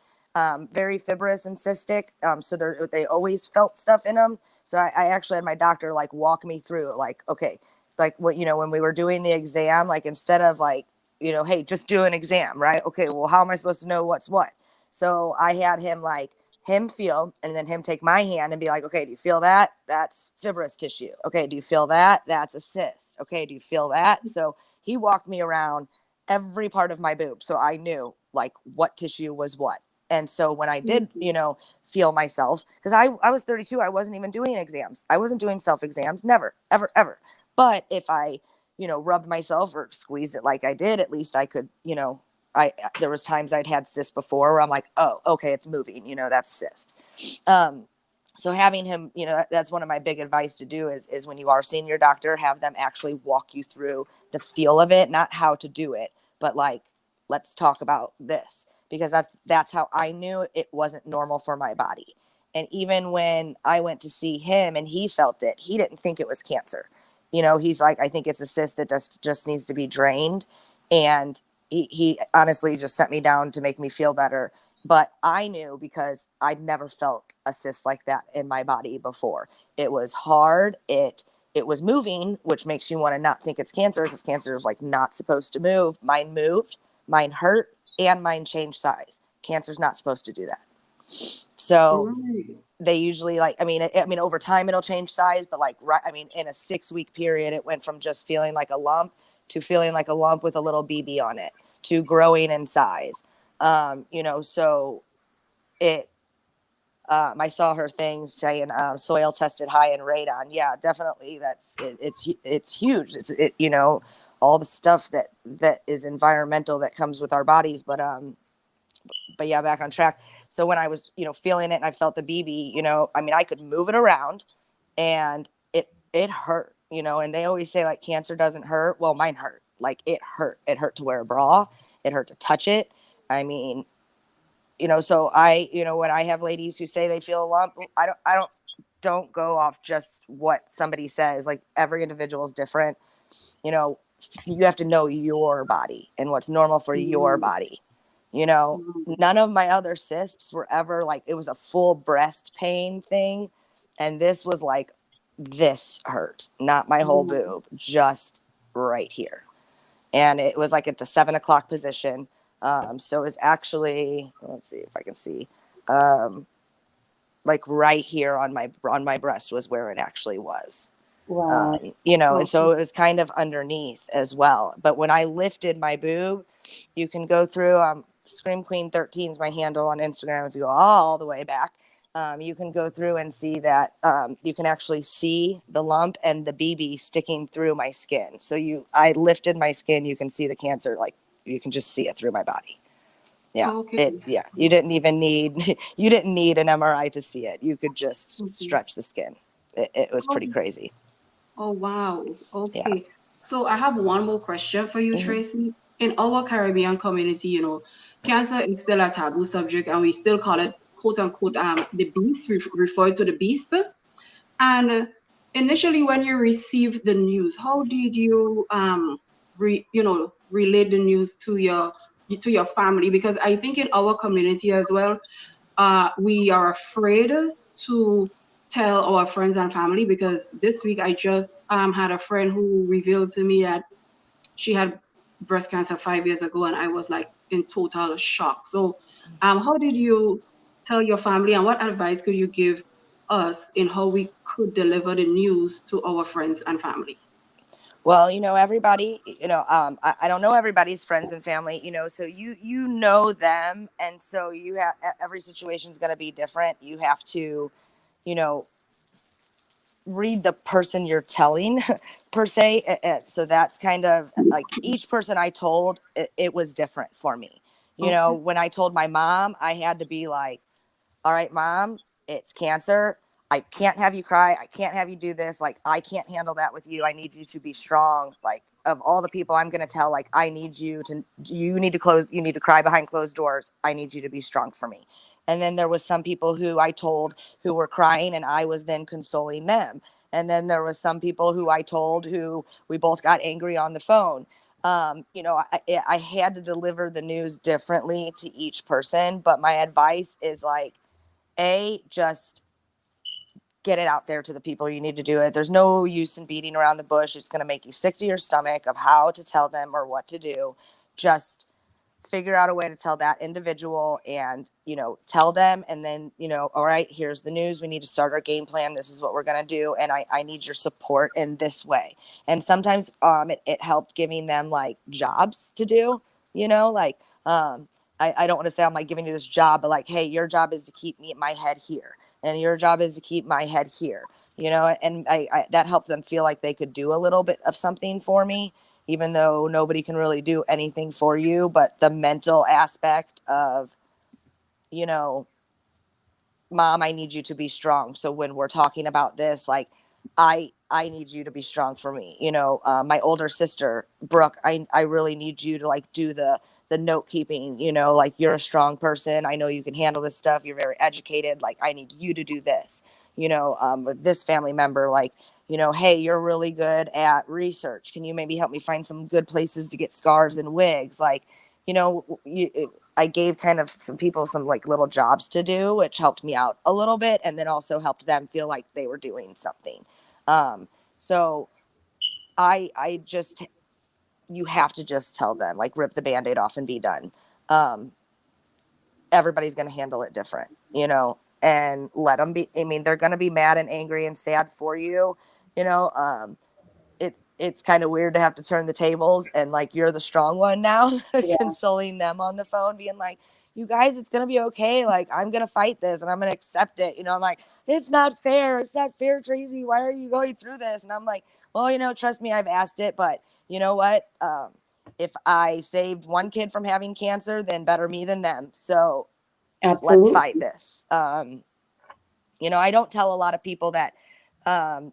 very fibrous and cystic. So they always felt stuff in them. So I actually had my doctor like walk me through, like, okay, like what, when we were doing the exam, like, instead of like, hey, just do an exam, right? Okay, well, how am I supposed to know what's what? So I had him feel, and then him take my hand and be like, okay, do you feel that? That's fibrous tissue. Okay, do you feel that? That's a cyst. Okay, do you feel that? So he walked me around every part of my boob, so I knew like what tissue was what. And so when I did, feel myself, because I was 32, I wasn't even doing exams. I wasn't doing self exams, never, ever, ever. But if I, rubbed myself or squeezed it like I did, at least I could, there was times I'd had cysts before where I'm like, oh, okay, it's moving, that's cyst. Um, so having him, that's one of my big advice to do is when you are seeing your doctor, have them actually walk you through the feel of it, not how to do it, but like, let's talk about this, because that's how I knew it wasn't normal for my body. And even when I went to see him and he felt it, he didn't think it was cancer. He's like, I think it's a cyst that just needs to be drained. And he honestly just sent me down to make me feel better. But I knew because I'd never felt a cyst like that in my body before. It was hard. It was moving, which makes you want to not think it's cancer, because cancer is like not supposed to move. Mine moved, mine hurt, and mine changed size. Cancer's not supposed to do that. So Right. they usually, like, I mean, over time it'll change size, but like, right, I mean, in a 6-week period, it went from just feeling like a lump to feeling like a lump with a little BB on it to growing in size. So it, I saw her thing saying soil tested high in radon. Yeah, definitely. It's huge. All the stuff that is environmental that comes with our bodies. But yeah, back on track. So when I was, feeling it and I felt the BB, I mean, I could move it around and it hurt, and they always say like cancer doesn't hurt. Well, mine hurt. Like it hurt. It hurt to wear a bra. It hurt to touch it. I mean, so when I have ladies who say they feel a lump, I don't go off just what somebody says. Like every individual is different. You have to know your body and what's normal for your body. You know, none of my other cysts were ever like, it was a full breast pain thing. And this was like, this hurt, not my whole boob, just right here. And it was like at the 7 o'clock position. So it's actually, let's see if I can see, like right here on my breast was where it actually was. Wow. You know, and so it was kind of underneath as well. But when I lifted my boob, you can go through, Scream Queen 13 is my handle on Instagram. If you go all the way back, you can go through and see that you can actually see the lump and the BB sticking through my skin. So I lifted my skin, you can see the cancer, like you can just see it through my body. Yeah. Okay. You didn't even need, you didn't need an MRI to see it. You could just stretch the skin. It was pretty crazy. Oh, wow. Yeah. Okay. So I have one more question for you, Tracy. In our Caribbean community, you know, cancer is still a taboo subject, and we still call it, quote unquote, the beast, refer to the beast. And initially, when you received the news, how did you, relate the news to your family? Because I think in our community as well, we are afraid to tell our friends and family, because this week I just had a friend who revealed to me that she had breast cancer 5 years ago, and I was like in total shock. So how did you tell your family, and what advice could you give us in how we could deliver the news to our friends and family? Well, you know, everybody, you know, I don't know everybody's friends and family, you know, so you know them. And so you have, every situation is going to be different. You have to, you know, read the person you're telling per se. So that's kind of like each person I told, it was different for me. You know, when I told my mom, I had to be like, all right, mom, it's cancer. I can't have you cry. I can't have you do this. Like, I can't handle that with you. I need you to be strong. Like, of all the people I'm going to tell, like, you need to cry behind closed doors. I need you to be strong for me. And then there was some people who I told who were crying, and I was then consoling them. And then there was some people who I told who we both got angry on the phone. You know, I had to deliver the news differently to each person, but my advice is like, just get it out there to the people you need to do it. There's no use in beating around the bush. It's going to make you sick to your stomach of how to tell them or what to do. Just figure out a way to tell that individual and, you know, tell them. And then, you know, all right, here's the news. We need to start our game plan. This is what we're going to do. And I need your support in this way. And sometimes it helped giving them like jobs to do, you know, like I don't want to say I'm like giving you this job, but like, hey, your job is to keep my head here. And your job is to keep my head here, you know, and I that helped them feel like they could do a little bit of something for me, even though nobody can really do anything for you. But the mental aspect of, you know, mom, I need you to be strong. So when we're talking about this, like, I need you to be strong for me. You know, my older sister, Brooke, I really need you to like do the note keeping, you know, like you're a strong person. I know you can handle this stuff. You're very educated. Like, I need you to do this, you know, with this family member, like, you know, hey, you're really good at research. Can you maybe help me find some good places to get scarves and wigs? Like, you know, I gave kind of some people some like little jobs to do, which helped me out a little bit. And then also helped them feel like they were doing something. So I just, you have to just tell them, like, rip the Band-Aid off and be done. Everybody's going to handle it different, you know, and let them be. I mean, they're going to be mad and angry and sad for you, you know. It's kind of weird to have to turn the tables and like you're the strong one now, consoling them on the phone, being like, you guys, it's gonna be okay. Like, I'm gonna fight this and I'm gonna accept it. You know, I'm like, it's not fair. It's not fair, Tracy. Why are you going through this? And I'm like, well, you know, trust me, I've asked it, but you know what? If I saved one kid from having cancer, then better me than them. So let's fight this. You know, I don't tell a lot of people that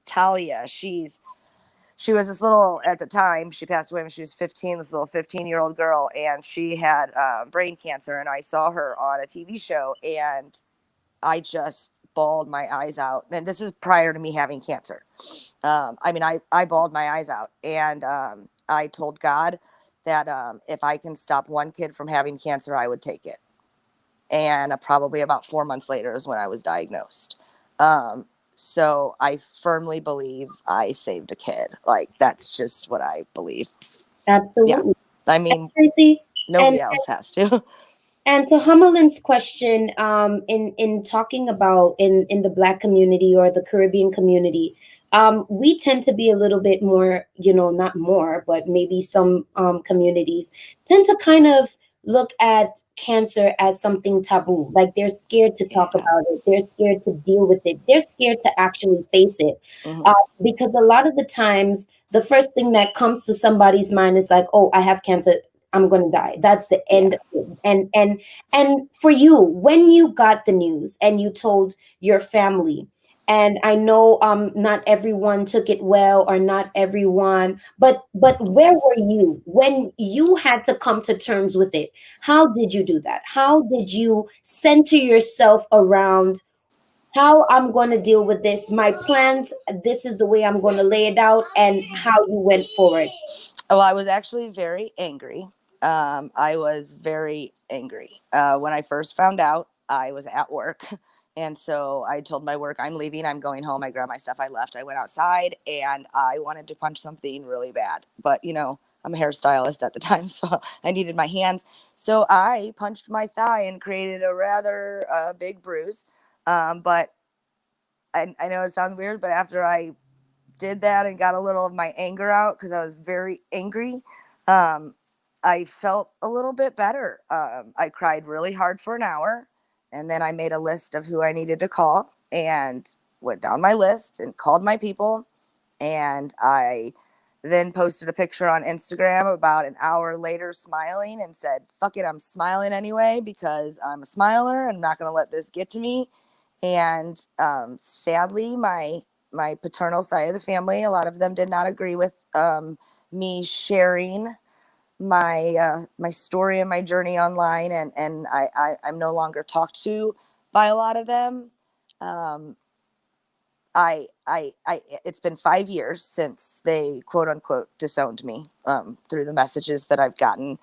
Talia, she was this little, at the time, she passed away when she was 15, this little 15-year-old girl, and she had brain cancer, and I saw her on a TV show, and I just bawled my eyes out. And this is prior to me having cancer. I mean, I bawled my eyes out, and I told God that if I can stop one kid from having cancer, I would take it. And probably about 4 months later is when I was diagnosed. So I firmly believe I saved a kid. Like, that's just what I believe. Absolutely. I mean, Tracy, nobody else has to. and to Hamalin's question, in talking about in the Black community or the Caribbean community, we tend to be a little bit more, not more, but maybe some communities tend to kind of look at cancer as something taboo. Like they're scared to talk about it. They're scared to deal with it. They're scared to actually face it. Mhm. Because a lot of the times, the first thing that comes to somebody's mind is like, oh, I have cancer. I'm going to die. That's the end. Of it. And for you, when you got the news and you told your family, and I know not everyone took it well, or not everyone, but where were you when you had to come to terms with it? How did you do that? How did you center yourself around how I'm going to deal with this, my plans, this is the way I'm going to lay it out, and how you went forward? Oh, I was actually very angry. I was very angry. When I first found out, I was at work. And so I told my work, I'm leaving, I'm going home. I grabbed my stuff, I left. I went outside and I wanted to punch something really bad. But, I'm a hairstylist at the time, so I needed my hands. So I punched my thigh and created a rather big bruise. But I know it sounds weird, but after I did that and got a little of my anger out, because I was very angry, I felt a little bit better. I cried really hard for an hour, and then I made a list of who I needed to call and went down my list and called my people. And I then posted a picture on Instagram about an hour later smiling and said, fuck it, I'm smiling anyway because I'm a smiler. I'm not going to let this get to me. And sadly, my paternal side of the family, a lot of them did not agree with me sharing my story and my journey online, and I'm no longer talked to by a lot of them. It's been 5 years since they quote unquote disowned me through the messages that I've gotten.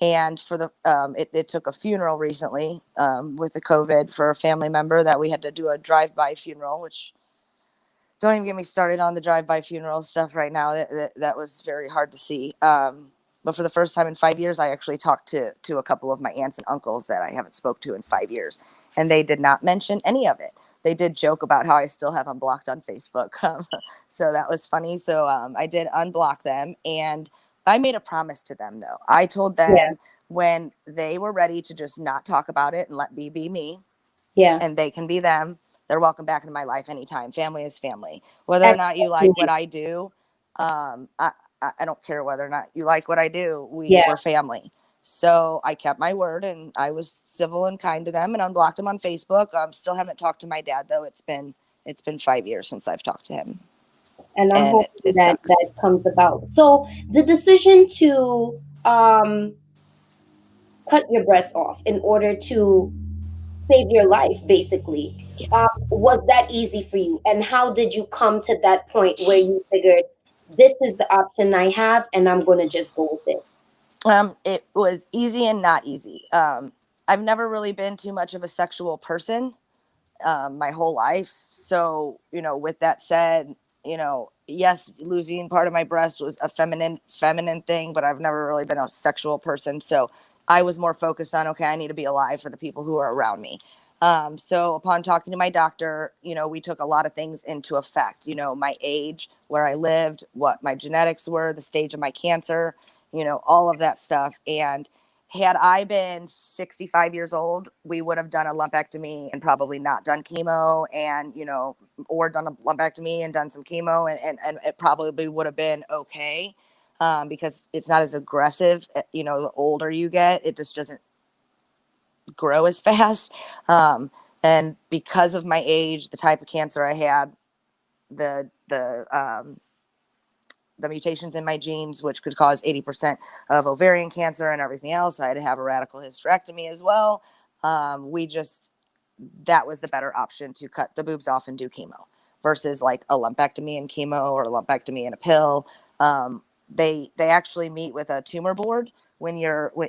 And for the it took a funeral recently with the COVID for a family member that we had to do a drive-by funeral, which don't even get me started on the drive-by funeral stuff right now. That was very hard to see. But for the first time in 5 years, I actually talked to a couple of my aunts and uncles that I haven't spoke to in 5 years, and they did not mention any of it. They did joke about how I still have them blocked on Facebook, so that was funny. So I did unblock them, and I made a promise to them, though. I told them when they were ready to just not talk about it and let me be me, and they can be them, they're welcome back into my life anytime. Family is family. Whether or not you like what I do, I don't care whether or not you like what I do. We're family. So I kept my word, and I was civil and kind to them, and unblocked them on Facebook. Still haven't talked to my dad, though. It's been 5 years since I've talked to him. And I'm hoping that comes about. So the decision to cut your breast off in order to save your life, basically, was that easy for you? And how did you come to that point where you figured this is the option I have, and I'm going to just go with it? It was easy and not easy. I've never really been too much of a sexual person my whole life. So, with that said, yes, losing part of my breast was a feminine thing, but I've never really been a sexual person. So I was more focused on, okay, I need to be alive for the people who are around me. So upon talking to my doctor, we took a lot of things into effect, my age, where I lived, what my genetics were, the stage of my cancer, all of that stuff. And had I been 65 years old, we would have done a lumpectomy and probably not done chemo, and, or done a lumpectomy and done some chemo, and it probably would have been okay, because it's not as aggressive. The older you get, it just doesn't grow as fast. And because of my age, the type of cancer I had, the mutations in my genes, which could cause 80% of ovarian cancer and everything else, I had to have a radical hysterectomy as well. That was the better option, to cut the boobs off and do chemo versus like a lumpectomy and chemo, or a lumpectomy and a pill. they actually meet with a tumor board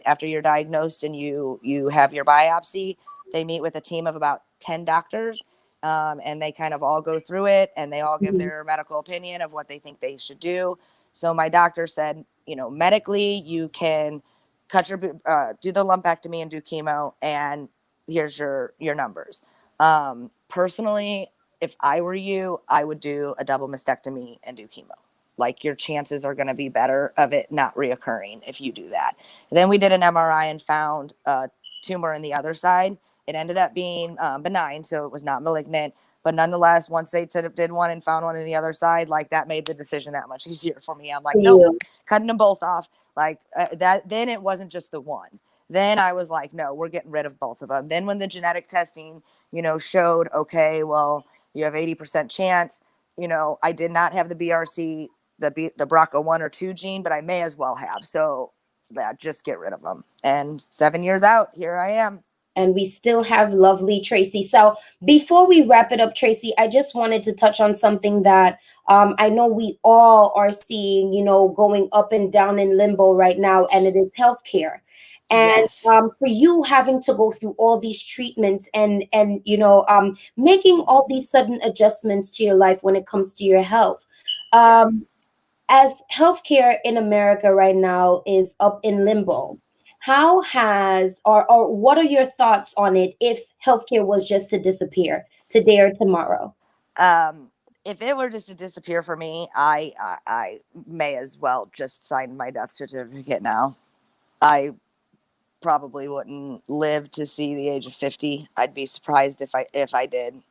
after you're diagnosed and you have your biopsy. They meet with a team of about 10 doctors, and they kind of all go through it, and they all give their medical opinion of what they think they should do. So my doctor said, medically, you can cut do the lumpectomy and do chemo, and here's your numbers. Personally, if I were you, I would do a double mastectomy and do chemo. Like, your chances are going to be better of it not reoccurring if you do that. And then we did an MRI and found a tumor in the other side. It ended up being benign, so it was not malignant. But nonetheless, once they did one and found one in the other side, like, that made the decision that much easier for me. I'm like, nope, cutting them both off. Like, that. Then it wasn't just the one. Then I was like, no, we're getting rid of both of them. Then when the genetic testing, showed, okay, well, you have 80% chance. I did not have the BRC, the BRCA1 or 2 gene, but I may as well have. So that, just get rid of them. And 7 years out, here I am. And we still have lovely Tracy. So before we wrap it up, Tracy, I just wanted to touch on something that I know we all are seeing, going up and down in limbo right now, and it is healthcare. And Yes. For you having to go through all these treatments and making all these sudden adjustments to your life when it comes to your health. As healthcare in America right now is up in limbo, how has or what are your thoughts on it if healthcare was just to disappear today or tomorrow? If it were just to disappear for me, I may as well just sign my death certificate now. I probably wouldn't live to see the age of 50. I'd be surprised if I did.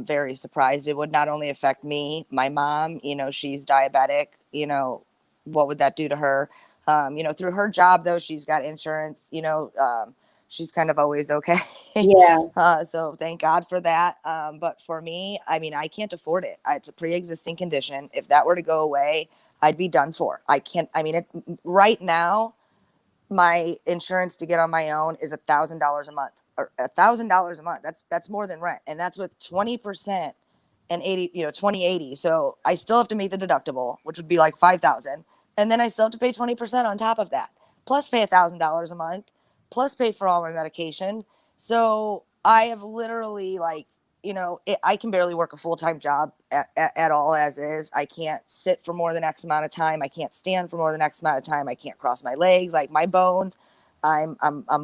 Very surprised. It would not only affect me, my mom, she's diabetic, what would that do to her? Through her job though, she's got insurance, she's kind of always okay. Yeah. So thank God for that. But for me, I mean, I can't afford it. It's a pre-existing condition. If that were to go away, I'd be done for. Right now, my insurance to get on my own is $1,000 a month, or $1,000 a month. That's more than rent. And that's with 20% and 80, 2080. So I still have to meet the deductible, which would be like 5,000. And then I still have to pay 20% on top of that, plus pay $1,000 a month, plus pay for all my medication. So I have literally I can barely work a full-time job at all as is. I can't sit for more than X amount of time. I can't stand for more than X amount of time. I can't cross my legs, like my bones. I'm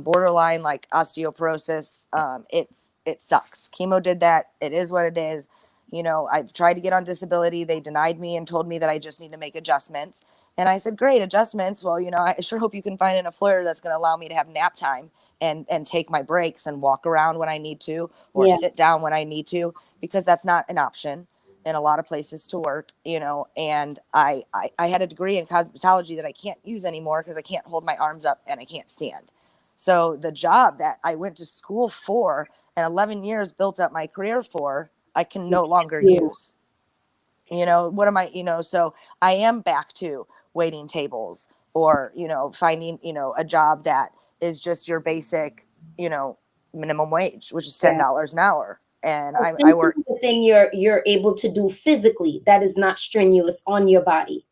borderline like osteoporosis. It sucks. Chemo did that. It is what it is. I've tried to get on disability. They denied me and told me that I just need to make adjustments. And I said, great, adjustments. Well, I sure hope you can find an employer that's going to allow me to have nap time and take my breaks and walk around when I need to, or sit down when I need to, because that's not an option in a lot of places to work, and I had a degree in cosmetology that I can't use anymore because I can't hold my arms up and I can't stand. So the job that I went to school for and 11 years built up my career for, I can no longer use. What am I, so I am back to waiting tables or, finding, a job that is just your basic, minimum wage, which is $10 an hour. And I work the thing you're able to do physically that is not strenuous on your body.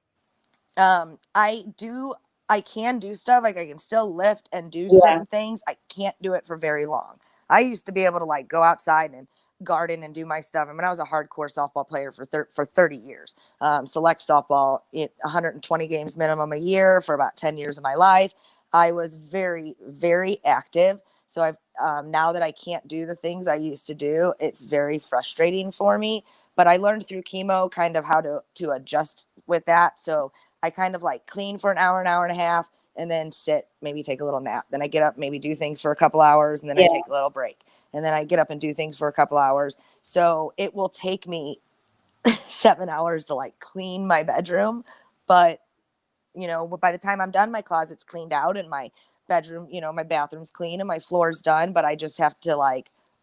I can do stuff, like I can still lift and do certain things. I can't do it for very long. I used to be able to go outside and garden and do my stuff. I mean, I was a hardcore softball player for 30 years. Select softball, 120 games minimum a year for about 10 years of my life. I was very, very active. So I've now that I can't do the things I used to do, it's very frustrating for me. But I learned through chemo kind of how to adjust with that. So I kind of clean for an hour and a half, and then sit, maybe take a little nap. Then I get up, maybe do things for a couple hours, and then I take a little break. And then I get up and do things for a couple hours. So it will take me 7 hours to clean my bedroom. But, by the time I'm done, my closet's cleaned out and my bedroom, my bathroom's clean and my floor's done. But I just have to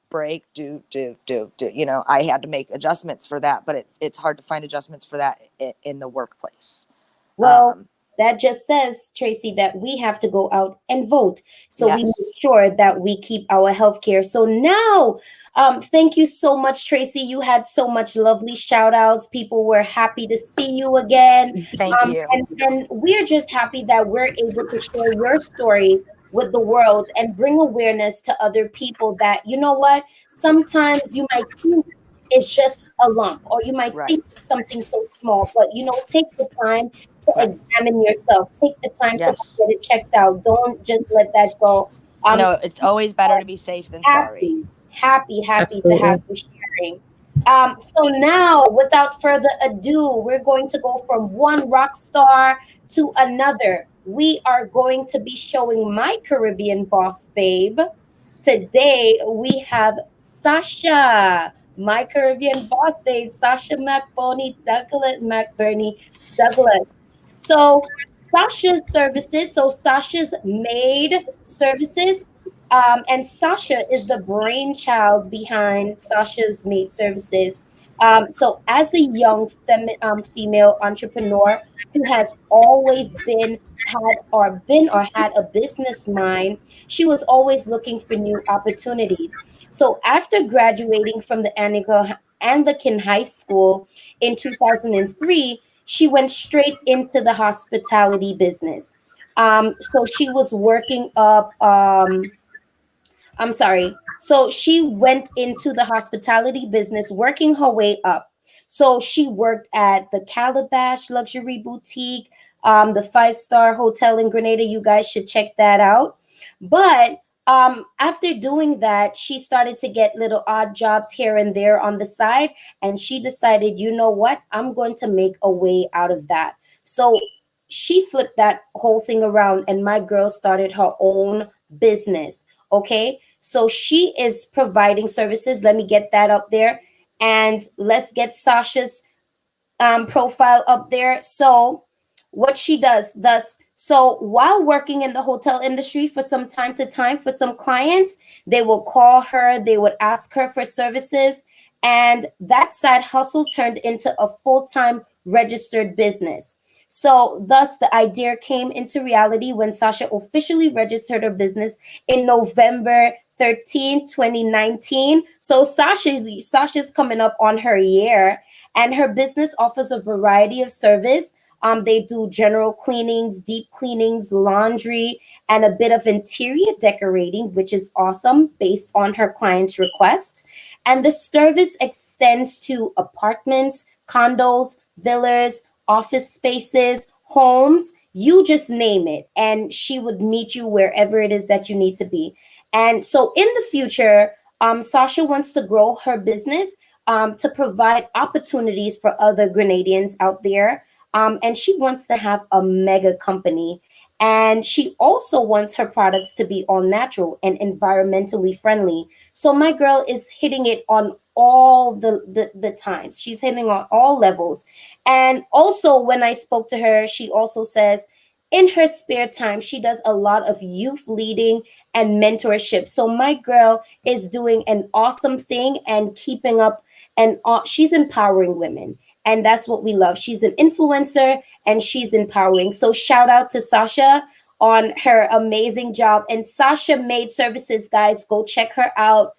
break, do. I had to make adjustments for that. But it's hard to find adjustments for that in the workplace. Well, that just says, Tracy, that we have to go out and vote. So we Yes. make sure that we keep our health care. So now, thank you so much, Tracy. You had so much lovely shout outs. People were happy to see you again. Thank you. And we're just happy that we're able to share your story with the world and bring awareness to other people that, you know what, sometimes you might think it's just a lump, or you might Right. think it's something so small, but you know, take the time to Right. examine yourself, take the time Yes. to get it checked out. Don't just let that go. No, it's always better to be safe than sorry. happy to Absolutely. have you sharing. So now, without further ado, we're going to go from one rock star to another. We are going to be showing my Caribbean boss babe. Today we have Sasha, my Caribbean boss babe, Sasha McBurney Douglas. So Sasha's maid services, and Sasha is the brainchild behind Sasha's maid services. So as a young female entrepreneur who has always had a business mind, she was always looking for new opportunities. So after graduating from the Anglican High School in 2003, she went straight into the hospitality business. So she was working up. I'm sorry. So she went into the hospitality business, working her way up. So she worked at the Calabash Luxury Boutique, the 5-star hotel in Grenada. You guys should check that out. But after doing that, she started to get little odd jobs here and there on the side. And she decided, you know what? I'm going to make a way out of that. So she flipped that whole thing around, and my girl started her own business. Okay. So she is providing services. Let me get that up there. And let's get Sasha's profile up there. So what she does thus, so while working in the hotel industry, for some time to time, for some clients, they will call her, they would ask her for services, and that side hustle turned into a full-time registered business. So thus the idea came into reality when Sasha officially registered her business in November 13, 2019. So Sasha's coming up on her year, and her business offers a variety of service. They do general cleanings, deep cleanings, laundry, and a bit of interior decorating, which is awesome based on her client's request. And the service extends to apartments, condos, villas, office spaces, homes, you just name it. And she would meet you wherever it is that you need to be. And so in the future, Sasha wants to grow her business to provide opportunities for other Grenadians out there. And she wants to have a mega company. And she also wants her products to be all natural and environmentally friendly. So my girl is hitting it on all the times. She's hitting on all levels. And also when I spoke to her, she also says in her spare time, she does a lot of youth leading and mentorship. So my girl is doing an awesome thing and keeping up, and she's empowering women. And that's what we love. She's an influencer and she's empowering. So shout out to Sasha on her amazing job. And Sasha Maid Services, guys, go check her out.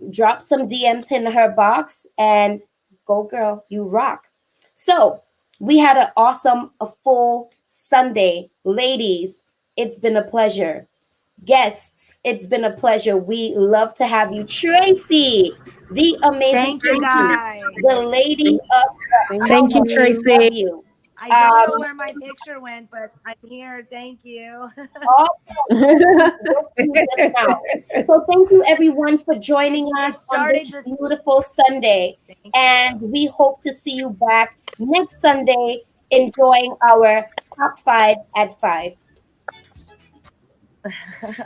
Drop some DMs in her box and go girl, you rock. So we had a full Sunday. Ladies, it's been a pleasure. Guests, it's been a pleasure. We love to have you. Tracy, the amazing Thank you, guys. the lady of Thank you, Tracy. love you. I don't know where my picture went, but I'm here. Thank you. Just now. So thank you everyone for joining us on this beautiful Sunday. And we hope to see you back next Sunday enjoying our top 5 at 5.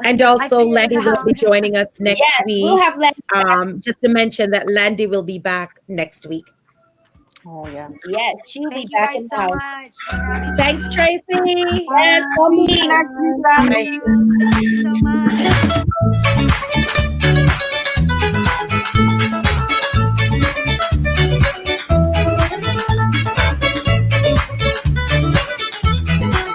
And also Landy will be joining us next week. We'll have Landy just to mention that Landy will be back next week. Oh yeah. Yes, she'll be back in the house. Much for having me. Thanks, Tracy. Yes, for me. Thank you so much.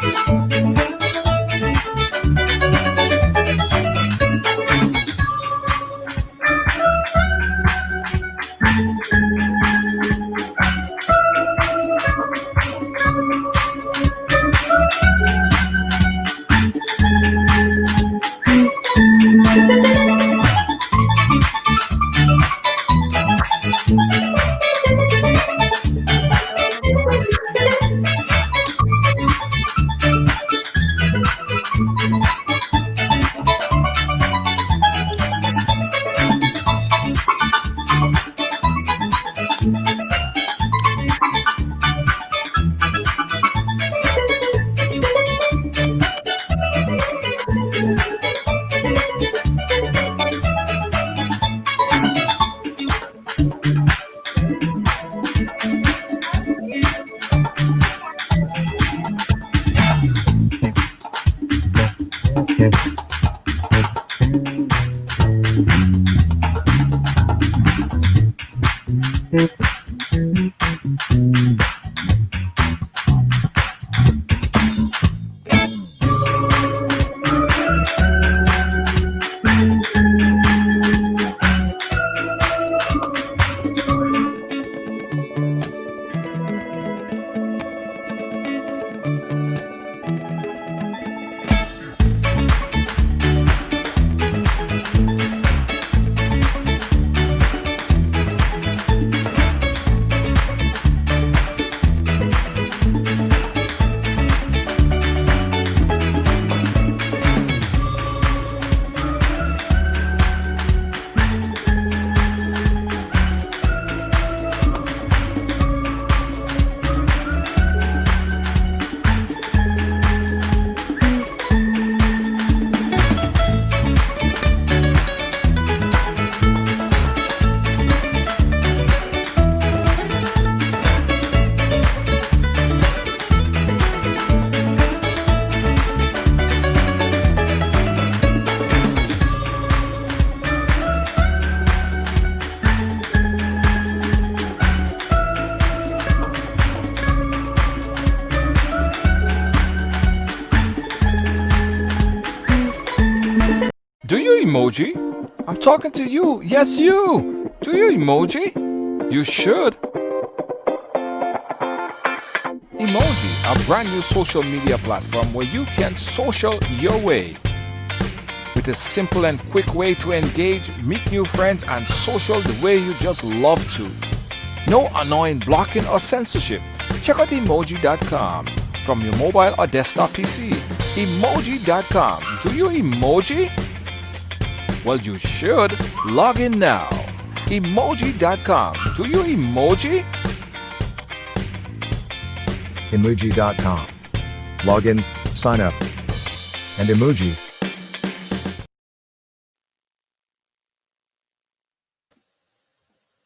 Do you emoji? I'm talking to you. Yes, you. Do you emoji? You should. Emoji, a brand new social media platform where you can social your way. With a simple and quick way to engage, meet new friends, and social the way you just love to. No annoying blocking or censorship. Check out emoji.com from your mobile or desktop PC. Emoji.com. Do you emoji? Well, you should. Log in now. Emoji.com. Do you emoji? Emoji.com. Log in, sign up, and emoji.